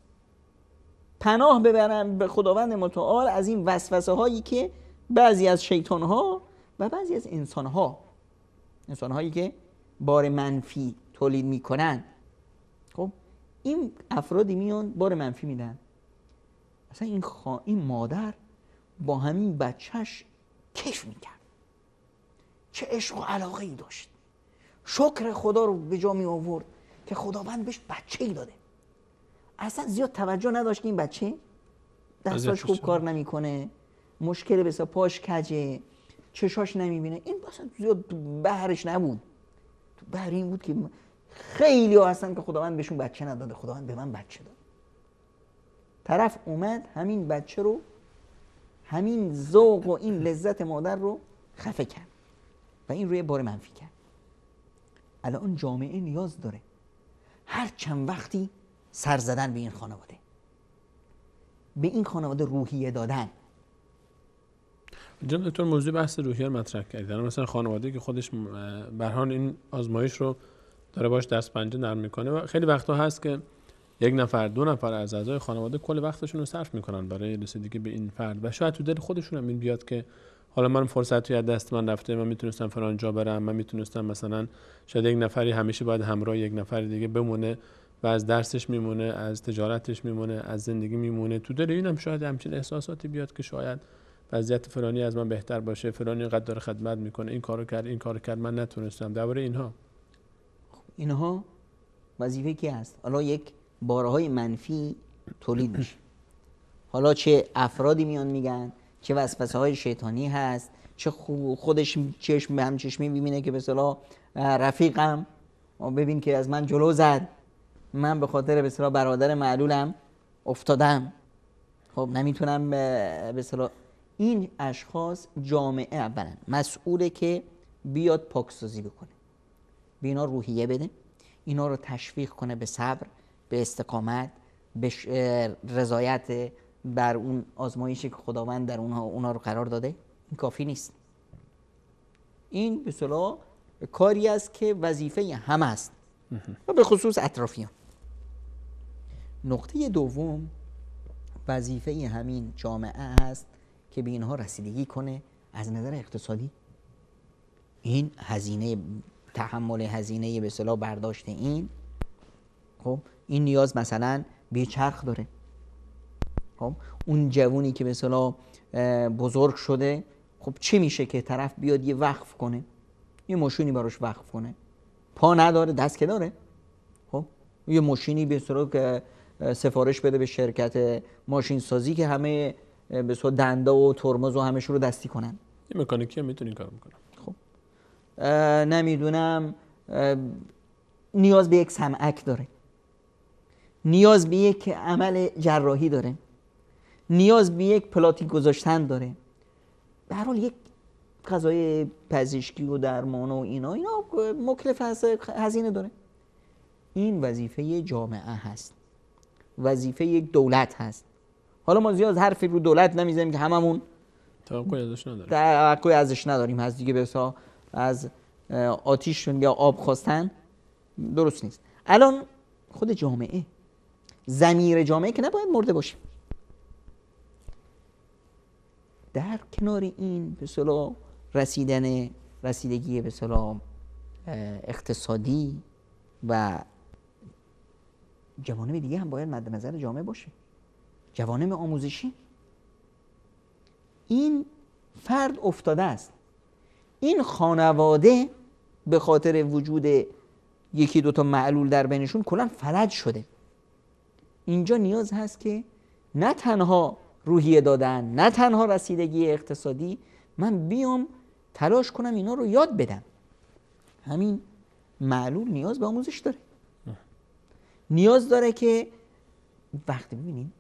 پناه ببرم به خداوند متعال از این وسوسه هایی که بعضی از شیطان ها و بعضی از انسان هایی که بار منفی تولید میکنن. خب این افرادی میان بار منفی میدن. اصلا این مادر با همین بچهش کیف میکرد، چه عشق و علاقه ای داشت، شکر خدا رو به جا می آورد که خداوند بهش بچه ای داده. اصلا زیاد توجه نداشت که این بچه دستاش خوب کار نمیکنه، مشکل بسا پاش کجه، چشاش نمیبینه. این اصلا زیاد تو بحرش نبود. تو بحر این بود که خیلی ها هستن که خداوند بهشون بچه نداده، خداوند به من بچه داد. طرف اومد همین بچه رو، همین ذوق و این لذت مادر رو خفه کرد و این روی بار منفی کرد. الان جامعه نیاز داره هر چند وقتی سر زدن به این خانواده، به این خانواده روحیه دادن. جناب دکتر موضوع بحث روحیه رو مطرح کردید. مثلا خانواده که خودش به هر حال این آزمایش رو داره باش دست پنجه نرم میکنه و خیلی وقتا هست که یک نفر دو نفر از اعضای خانواده کل وقتشون رو صرف میکنن برای رسیدگی به این فرد و شاید تو دل خودشون هم این بیاد که حالا من فرصتی از دست من رفته، من میتونستم فلان جا برم، من میتونستم مثلا شاید یک نفری همیشه باید همراه یک نفر دیگه بمونه و از درسش میمونه، از تجارتش میمونه، از زندگی میمونه. تو دل اینم شاید همچین احساساتی بیاد که شاید وضعیت فلانی از من بهتر باشه، فلانی اینقدر داره خدمت میکنه، این کارو کرد من نتونستم. درباره اینها وظیفه کی هست؟ حالا یک بارهای منفی تولید میشه. حالا چه افرادی میان میگن، چه وسوسه های شیطانی هست، چه خودش چشم به هم چشمی میبینه که به اصطلاح رفیقم ببین که از من جلو زد، من به خاطر به اصطلاح برادر معلولم افتادم، خب نمیتونم به اصطلاح. این اشخاص جامعه اولا مسئوله که بیاد پاکسازی بکنه، به اینا روحیه بده، اینا رو تشویق کنه به صبر، به استقامت، به رضایت بر اون آزمایشی که خداوند در اونها رو قرار داده. این کافی نیست. این به اصطلاح کاری است که وظیفه همه است و به خصوص اطرافیان. نقطه دوم، وظیفه همین جامعه هست که به اینها رسیدگی کنه از نظر اقتصادی. این هزینه، تحمل هزینه به اصطلاح برداشت این، خب این نیاز مثلا به چرخ داره. خب اون جوونی که به اصطلاح بزرگ شده، خب چی میشه که طرف بیاد یه وقف کنه، یه ماشینی براش وقف کنه، پا نداره دست که داره، خب یه ماشینی به اصطلاح که سفارش بده به شرکت ماشین سازی که همه به اصطلاح دنده و ترمز و همش رو دستی کنن. یه مکانیکی هم میتونه این کارو میکنه. خب نمیدونم، نیاز به یک صنعک داره، نیاز به یک عمل جراحی داره، نیاز به یک پلاتیک گذاشتن داره، به هر حال یک غذای پزشکی و درمان و اینا مکلف هزینه داره. این وظیفه جامعه هست، وظیفه یک دولت هست. حالا ما زیاد حرفی رو دولت نمیزنیم که هممون توقعی ازش نداریم، هست دیگه، بسا از آتیش یا آب خواستن درست نیست. الان خود جامعه، ضمیر جامعه که نباید مرده باشه. در کنار این به اصطلاح رسیدگی به اصطلاح اقتصادی و جوانب دیگه هم باید مد نظر جامعه باشه. جوانب آموزشی، این فرد افتاده است، این خانواده به خاطر وجود یکی دوتا معلول در بینشون کلا فلج شده. اینجا نیاز هست که نه تنها روحیه دادن، نه تنها رسیدگی اقتصادی، من بیام تلاش کنم اینا رو یاد بدم. همین معلول نیاز به آموزش داره، نیاز داره که وقتی ببینید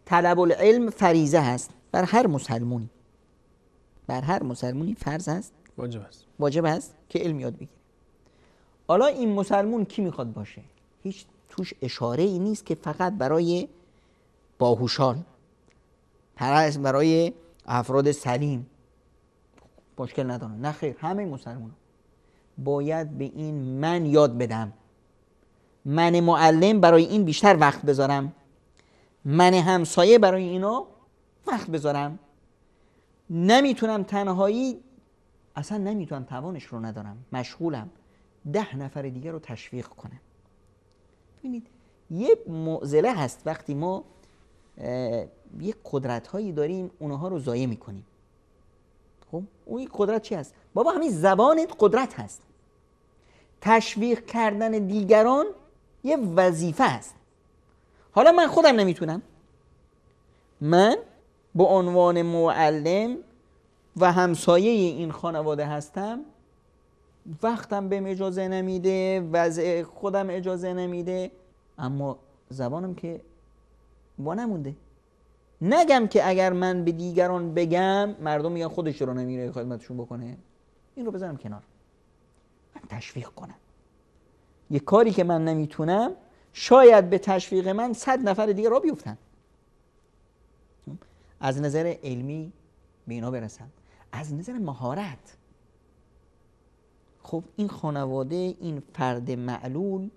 طلب العلم فریضه هست بر هر مسلمونی، بر هر مسلمونی فرض هست، واجب هست که علم یاد بگیره. حالا این مسلمون کی میخواد باشه؟ هیچ توش اشاره ای نیست که فقط برای باهوشان، برای افراد سلیم مشکل نداره. نه خیر، همه مسلمان باید به این من یاد بدم، من معلم برای این بیشتر وقت بذارم، من همسایه برای اینا وقت بذارم. نمیتونم تنهایی، اصلا نمیتونم، توانش رو ندارم، مشغولم، 10 نفر دیگه رو تشویق کنم. ببینید یه معضله هست وقتی ما یه قدرت هایی داریم اونها رو ضایع میکنیم. خب اون قدرت چی هست؟ بابا همین زبانت قدرت هست. تشویق کردن دیگران یه وظیفه است. حالا من خودم نمیتونم، من به عنوان معلم و همسایه این خانواده هستم، وقتم بهم اجازه نمیده، وضع خودم اجازه نمیده، اما زبانم که با نمونده. نگم که اگر من به دیگران بگم مردم میگن خودش رو نمیره خدمتشون بکنه، این رو بذارم کنار، من تشویق کنم. یه کاری که من نمیتونم، شاید به تشویق من 100 نفر دیگه را بیفتن. از نظر علمی به اینا برسم، از نظر مهارت. خب این خانواده، این فرد معلول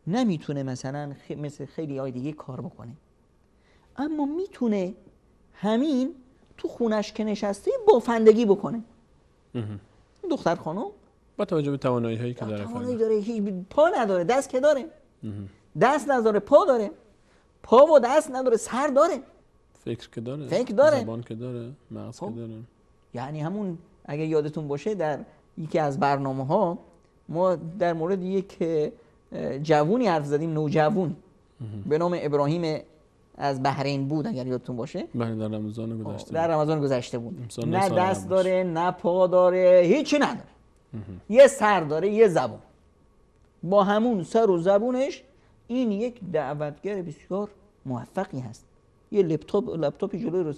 نمیتونه مثلا مثل خیلی های دیگه کار بکنه، اما میتونه همین تو خونش که نشسته بافندگی بکنه. دختر خانم با توجه به توانایی هایی که داره، توانایی داره، هیچ پا نداره، دست که داره، دست نداره پا داره، پا و دست نداره، سر داره، فکر که داره، فکر داره، زبان که داره، مغز که داره. یعنی همون اگه یادتون باشه در یکی از برنامه ها ما در مورد یک جوونی حرف زدیم، نوجوون به نام ابراهیم از بحرین بود، اگر یادتون باشه. بله، در رمضان گذشته، در رمضان گذشته بود. نه دست داره، نه پا داره، هیچی نداره، یه سر داره، یه زبون. با همون سر و زبونش این یک دعوتگر بسیار موفقی هست. یه لپتاپی جلوی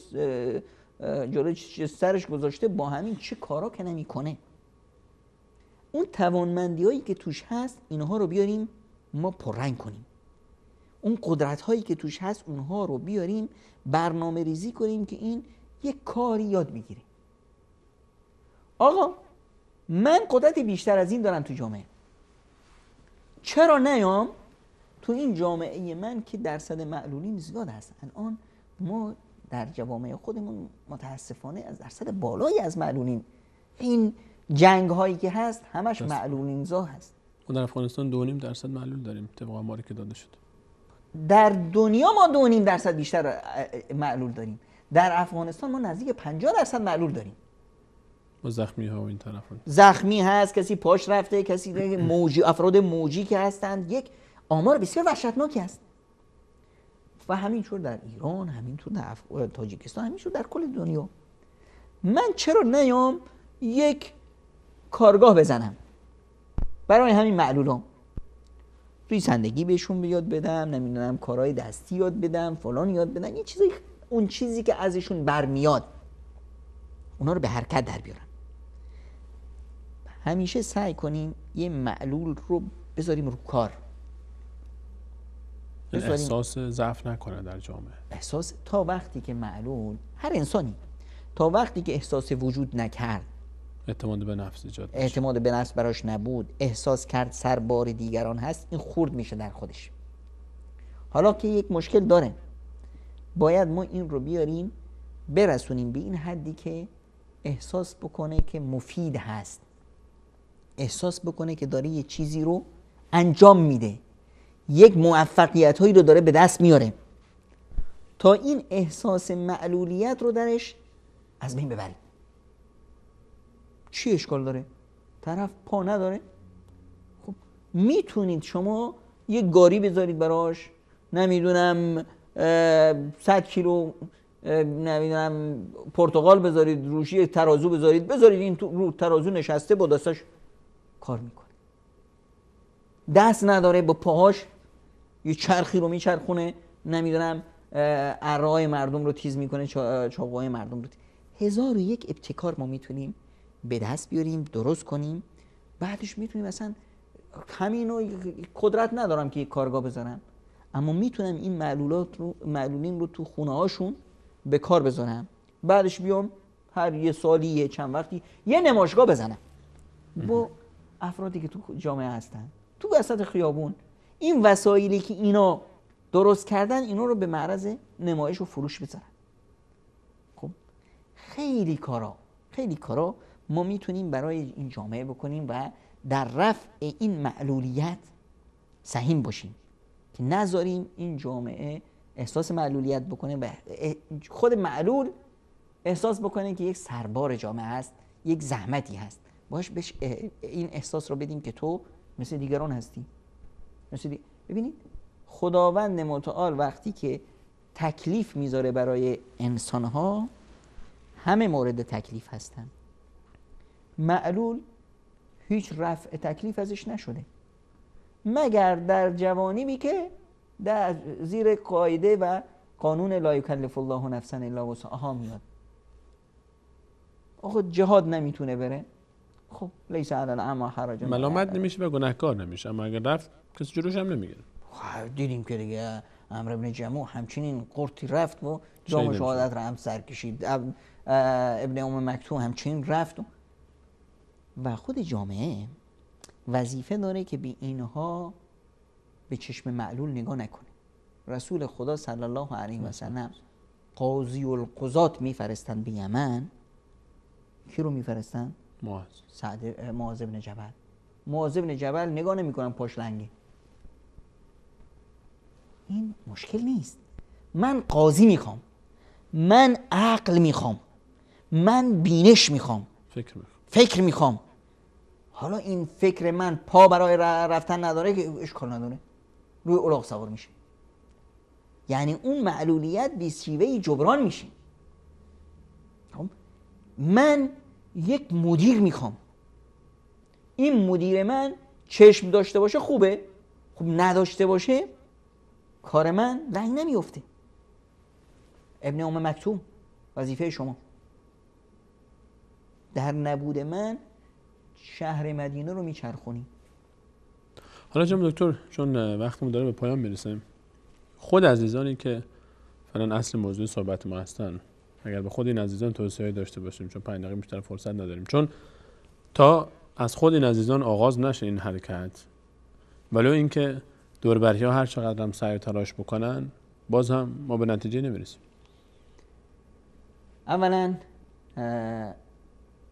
جلوی سرش گذاشته، با همین چه کارا که نمیکنه. اون توانمندی هایی که توش هست اینها رو بیاریم ما پررنگ کنیم. اون قدرت هایی که توش هست اونها رو بیاریم برنامه ریزی کنیم که این یک کاری یاد بگیره. آقا من قدرت بیشتر از این دارم تو جامعه، چرا نیام تو این جامعه من که درصد معلولین زیاد هست؟ الان ما در جوامع خودمون متاسفانه از درصد بالایی از معلولین، این جنگ هایی که هست همش معلولین زا هست. ما در افغانستان 2.5% معلول داریم طبق آماری که داده شده. در دنیا ما 2.5% بیشتر معلول داریم، در افغانستان ما نزدیک 50% معلول داریم. با زخمی ها و این طرفان زخمی هست، کسی پاش رفته، کسی موجی، افراد موجی که هستند، یک آمار بسیار وحشتناکی است. و همینطور در ایران، همینطور در تاجیکستان، همینطور در کل دنیا. من چرا نیام یک کارگاه بزنم برای همین معلولان، ریسندگی بهشون یاد بدم، نمیدونم کارهای دستی یاد بدم، فلان یاد بدم، یه چیزی، اون چیزی که ازشون برمیاد اونا رو به حرکت در بیارم. همیشه سعی کنیم یه معلول رو بذاریم رو کار، احساس ضعف نکنه در جامعه. احساس، تا وقتی که معلول، هر انسانی تا وقتی که احساس وجود نکرد، اعتماد به نفس ایجاد میشه، اعتماد به نفس براش نبود، احساس کرد سربار دیگران هست، این خورد میشه در خودش. حالا که یک مشکل داره، باید ما این رو بیاریم برسونیم به این حدی که احساس بکنه که مفید هست، احساس بکنه که داره یه چیزی رو انجام میده، یک موفقیت هایی رو داره به دست میاره، تا این احساس معلولیت رو درش از بین ببریم. چی اشکال داره؟ طرف پا نداره؟ خب میتونید شما یک گاری بذارید براش، نمیدونم 100 کیلو نمیدونم پرتقال بذارید روش، یک ترازو بذارید این رو ترازو نشسته با دستش کار میکنه. دست نداره، با پاهاش یه چرخی رو میچرخونه، نمیدونم اره‌های مردم رو تیز میکنه، چاقوهای مردم رو تیز. 1001 ابتکار ما میتونیم به دست بیاریم، درست کنیم. بعدش میتونیم مثلا همینو، قدرت ندارم که یک کارگاه بذارم، اما میتونم این معلولین رو تو خونه هاشون به کار بذارم. بعدش بیام هر یه سالی، یه چند وقتی یه نمایشگاه بزنم با افرادی که تو جامعه هستن، تو وسط خیابون. این وسایلی که اینا درست کردن، اینا رو به معرض نمایش و فروش بذارن. خب خیلی کارا ما میتونیم برای این جامعه بکنیم و در رفع این معلولیت سهیم باشیم، که نذاریم این جامعه احساس معلولیت بکنه و خود معلول احساس بکنه که یک سربار جامعه هست، یک زحمتی هست. باش بهش این احساس رو بدیم که تو مثل دیگران هستی. ببینید خداوند متعال وقتی که تکلیف میذاره برای انسانها، همه مورد تکلیف هستن. معلول هیچ رفع تکلیف ازش نشده، مگر در جوانی که در زیر قاعده و قانون لا یکلف الله نفسا الا وسعها میاد. آخه جهاد نمیتونه بره، خب لیس علی الاعمی حرج، ملامت نمیشه و گناهکار نمیشه، اما اگر رفت کسی جلوش هم نمیگیره. دیدیم که دیگه عمرو بن جموح همچنین قرطی رفت و جام شهادت را هم سر کشید، ابن ام مکتوم همچنین رفت و خود جامعه وظیفه داره که به اینها به چشم معلول نگاه نکنه. رسول خدا صلی الله علیه و سلم قاضی القضات میفرستن به یمن. کی رو میفرستن؟ معاذ بن جبل. معاذ بن جبل نگاه نمیکنن پاش لنگه. این مشکل نیست. من قاضی میخوام، من عقل میخوام، من بینش میخوام، فکر میخوام. حالا این فکر من پا برای رفتن نداره که اشکال نداره، روی الاغ سوار میشه. یعنی اون معلولیت بی شیوه‌ای جبران میشه. من یک مدیر میخوام، این مدیر من چشم داشته باشه خوبه، خب نداشته باشه کار من رنگ نمیفته. ابن ام مکتوم وظیفه شما در نبود من شهر مدینه رو میچرخونی. حالا جناب دکتر، چون وقتمون داره به پایان میرسیم، خود عزیزانی که فعلا اصل موضوع صحبت ما هستن، اگر به خود این عزیزان توصیه داشته باشیم، چون 5 دقیقه بیشتر فرصت نداریم، چون تا از خود این عزیزان آغاز نشه این حرکت، ولو اینکه دوربرها هر چقدر هم سعی و تلاش بکنن، باز هم ما به نتیجه نمیرسیم. اولا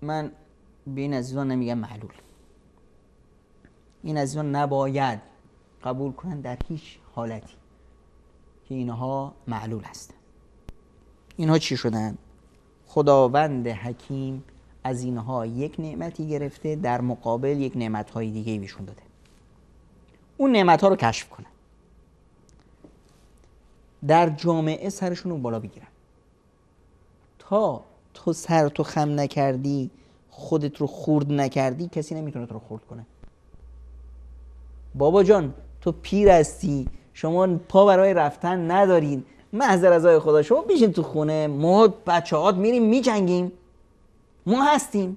من به این عزیزان نمیگم معلول. این عزیزان نباید قبول کنن در هیچ حالتی که اینها معلول هستن. اینها چی شدن؟ خداوند حکیم از اینها یک نعمتی گرفته، در مقابل یک نعمتهای دیگه بهشون داده. اون نعمتها رو کشف کنن، در جامعه سرشون رو بالا بگیرن. تا تو سر تو خم نکردی، خودت رو خورد نکردی، کسی نمیتونه تو رو خورد کنه. بابا جان تو پیر هستی، شما پا برای رفتن ندارین، محض رضای خدا شما بیشین تو خونه، ما بچه‌هات میریم میجنگیم، ما هستیم.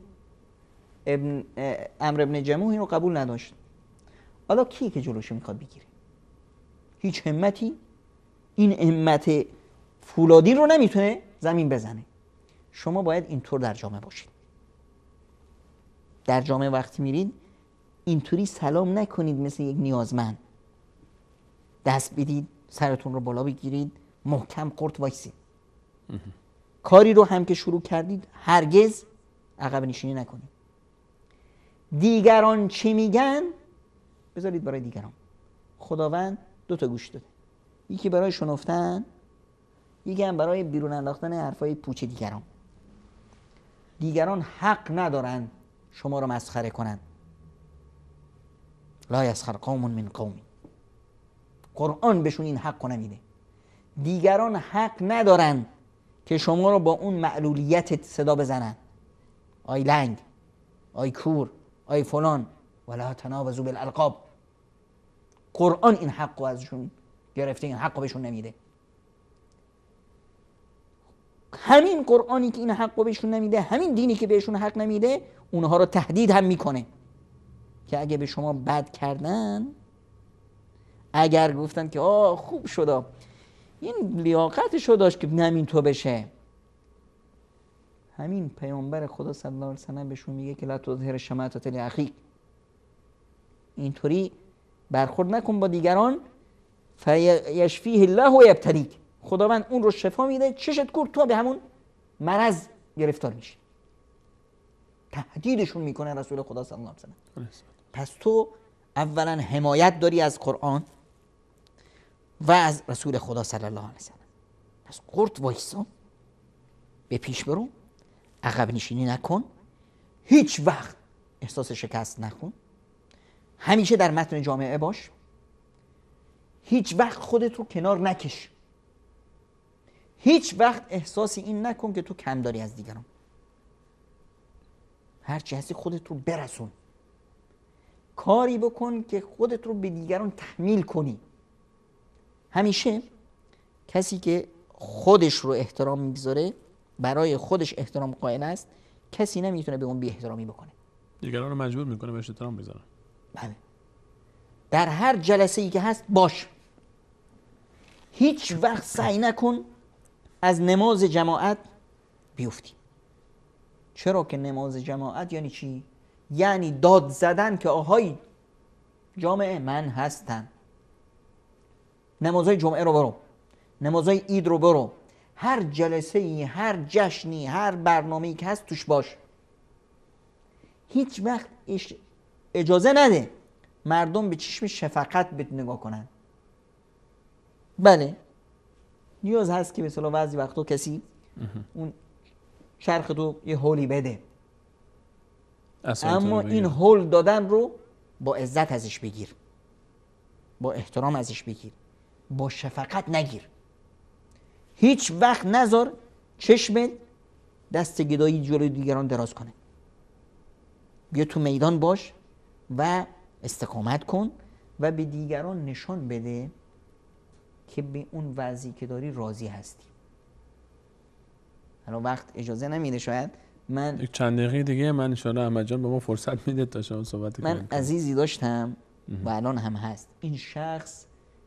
عمرو ابن جموح اینو قبول نداشت. حالا کی که جلوشو میخواد بگیره؟ هیچ همتی این همت فولادی رو نمیتونه زمین بزنه. شما باید اینطور در جامعه باشید. در جامعه وقتی میرید اینطوری سلام نکنید مثل یک نیازمند. دست بدید، سرتون رو بالا بگیرید، محکم قرط وایسید. کاری رو هم که شروع کردید هرگز عقب نشینی نکنید. دیگران چی میگن بذارید برای دیگران. خداوند 2 گوش داده، یکی برای شنفتن، یکی هم برای بیرون انداختن حرفای پوچ دیگران. دیگران حق ندارن شما رو مسخره کنن. لا یسخر قوم من قوم. قرآن بهشون این حق نمیده. دیگران حق ندارن که شما رو با اون معلولیت صدا بزنن، آی لنگ، آی کور، آی فلان، ولا تنابزوا بالالقاب. قرآن این حق رو ازشون گرفته، این حق رو بهشون نمیده. همین قرآنی که این حق رو بهشون نمیده، همین دینی که بهشون حق نمیده، اونها رو تهدید هم میکنه که اگه به شما بد کردن، اگر گفتن که خوب شد، این لیاقتشو داشت که همین تو بشه، همین پیامبر خدا صلی الله علیه وسلم بهشون میگه که لا تظهر شماتة لاخیک، اینطوری برخورد نکن با دیگران، فیشفیه الله و یبتلیک، خداوند اون رو شفا میده، چشت کور تو به همون مرض گرفتار میشی. تهدیدشون میکنه رسول خدا صلی الله علیه وسلم. پس تو اولا حمایت داری از قرآن و از رسول خدا صلی الله علیه وسلم. پس قرط وایسا، به پیش برو، عقب نشینی نکن، هیچ وقت احساس شکست نکن، همیشه در متن جامعه باش، هیچ وقت خودت رو کنار نکش، هیچ وقت احساس این نکن که تو کم داری از دیگران. هرچی هستی خودت رو برسون، کاری بکن که خودت رو به دیگران تحمیل کنی. همیشه کسی که خودش رو احترام میگذاره، برای خودش احترام قائل است، کسی نمیتونه به اون بی احترامی بکنه. دیگران رو مجبور میکنه بهش احترام بذاره. بله. در هر جلسه ای که هست باش. هیچ وقت سعی نکن از نماز جماعت بیفتی. چرا که نماز جماعت یعنی چی؟ یعنی داد زدن که آهای جامعه من هستم. نمازهای جمعه رو برو، نمازهای عید رو برو، هر جلسه ای، هر جشنی، هر برنامه‌ای که هست توش باش. هیچ وقت اجازه نده مردم به چشم شفقت بهت نگاه کنن. بله نیاز هست که مثلا بعضی وقتا کسی اون چرخ تو یه هولی بده، اما این هول دادن رو با عزت ازش بگیر، با احترام ازش بگیر، با شفقت نگیر. هیچ وقت نذار چشمت دست گدایی جلوی دیگران دراز کنه. بیا تو میدان باش و استقامت کن و به دیگران نشان بده که به اون وضعی که داری راضی هستی. حالا وقت اجازه نمیده شاید من یک چند دقیقه دیگه من ان شاءالله احمد جان به ما فرصت میده تا شما صحبت کنید. من عزیزی داشتم و الان هم هست. این شخص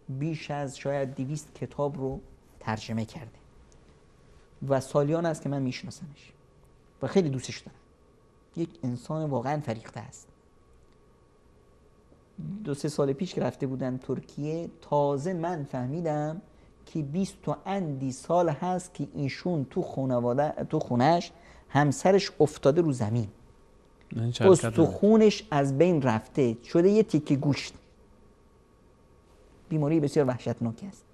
بیش از شاید 200 کتاب رو ترجمه کرده و سالیان است که من میشناسمش و خیلی دوستش دارم. یک انسان واقعا فریخته است. 2-3 سال پیش که رفته بودن ترکیه، تازه من فهمیدم که 20 و اندی سال هست که ایشون تو خونش همسرش افتاده رو زمین، استخونش از بین رفته، شده یه تیکه گوشت. بیماری بسیار وحشتناکی است.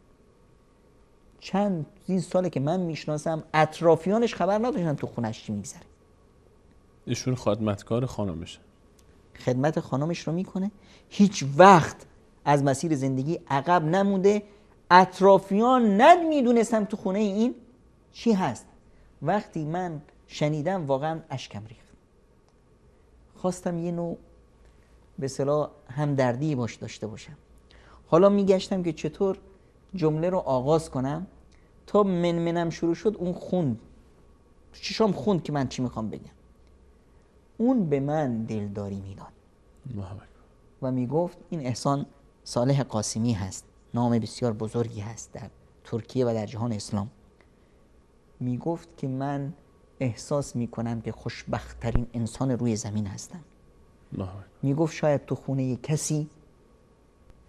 چند این ساله که من میشناسم، اطرافیانش خبر نداشتن تو خونش چی میگذره. ایشون خدمتکار خانمشه، خدمت خانمش رو میکنه، هیچ وقت از مسیر زندگی عقب نمونده. اطرافیان نمیدونستم تو خونه این چی هست. وقتی من شنیدم واقعا اشکم ریخت. خواستم یه نوع به اصطلاح همدردی باش داشته باشم. حالا میگشتم که چطور جمله رو آغاز کنم. تا منم شروع شد، اون خوند، چشام خوند که من چی میخوام بگم. اون به من دلداری میداد و میگفت این احسان صالح قاسمی هست، نام بسیار بزرگی هست در ترکیه و در جهان اسلام. میگفت که من احساس میکنم که خوشبخت‌ترین انسان روی زمین هستم. میگفت شاید تو خونه کسی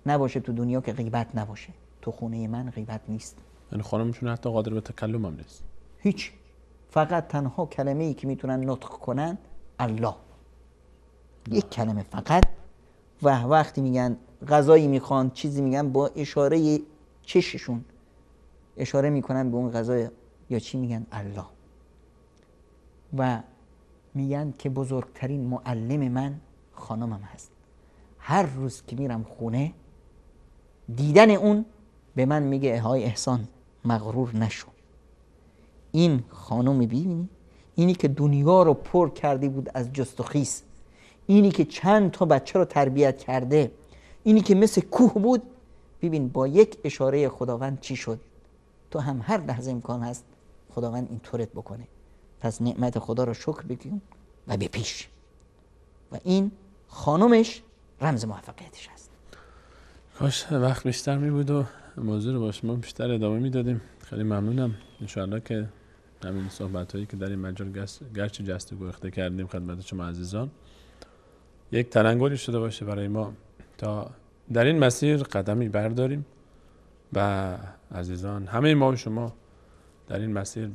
نباشه تو دنیا که غیبت نباشه، تو خونه من غیبت نیست. یعنی خانمشون حتی قادر به تکلم هم نیست، هیچ، فقط تنها کلمه‌ای که میتونن نطق کنن الله، یک کلمه فقط. و وقتی میگن غذایی میخوان، چیزی میگن، با اشاره چششون اشاره میکنن به اون غذا یا چی، میگن الله. و میگن که بزرگترین معلم من خانمم هست. هر روز که میرم خونه، دیدن اون به من میگه های احسان مغرور نشو. این خانم ببینی، اینی که دنیا رو پر کرده بود از جست و خیس، اینی که چند تا بچه رو تربیت کرده، اینی که مثل کوه بود، ببین با یک اشاره خداوند چی شد. تو هم هر لحظه امکان هست خداوند این طورت بکنه. پس نعمت خدا رو شکر بکن و به پیش. و این خانمش رمز موفقیتش هست. کاش وقت بیشتر می بود و موضوع رو با شما بیشتر ادامه میدادیم. خیلی ممنونم. انشاءالله که همین صحبت هایی که در این مجال گرچه جست و گریخته کردیم خدمت شما عزیزان، یک تلنگری شده باشه برای ما تا در این مسیر قدمی برداریم و عزیزان همه ما و شما در این مسیر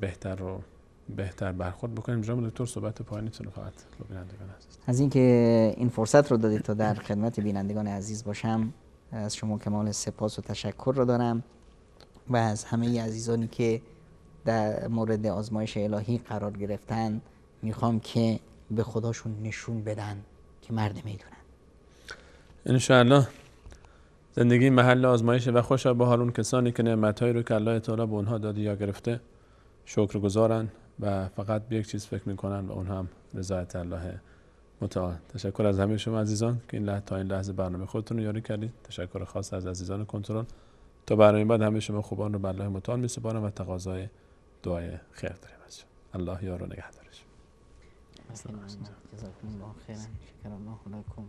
بهتر برخورد بکنیم. جناب دکتر صحبت پایانیتون رو خواهد با بینندگان عزیز. از اینکه این فرصت رو دادید تا در خدمت بینندگان عزیز باشم، از شما کمال سپاس و تشکر رو دارم و از همه عزیزانی که در مورد آزمایش الهی قرار گرفتن میخوام که به خداشون نشون بدن که مرد میدونن. انشاءالله زندگی محل آزمایش و خوشا به حال اون کسانی که نعمتهایی رو که الله تعالی به اونها داده یا گرفته شکرگزارن و فقط به یک چیز فکر میکنن و اون هم رضایت الله متعال. تشکر از همه شما عزیزان که تا این لحظه برنامه خودتون رو یاری کردید. تشکر خاص از عزیزان کنترل. تا برنامه بعد همه شما خوبان رو به الله متعال میسپارم و تقاضای دعای خیر داریم از شما. الله یار و نگهدارش. جزاکم الله خیرا. شکر الله لکم.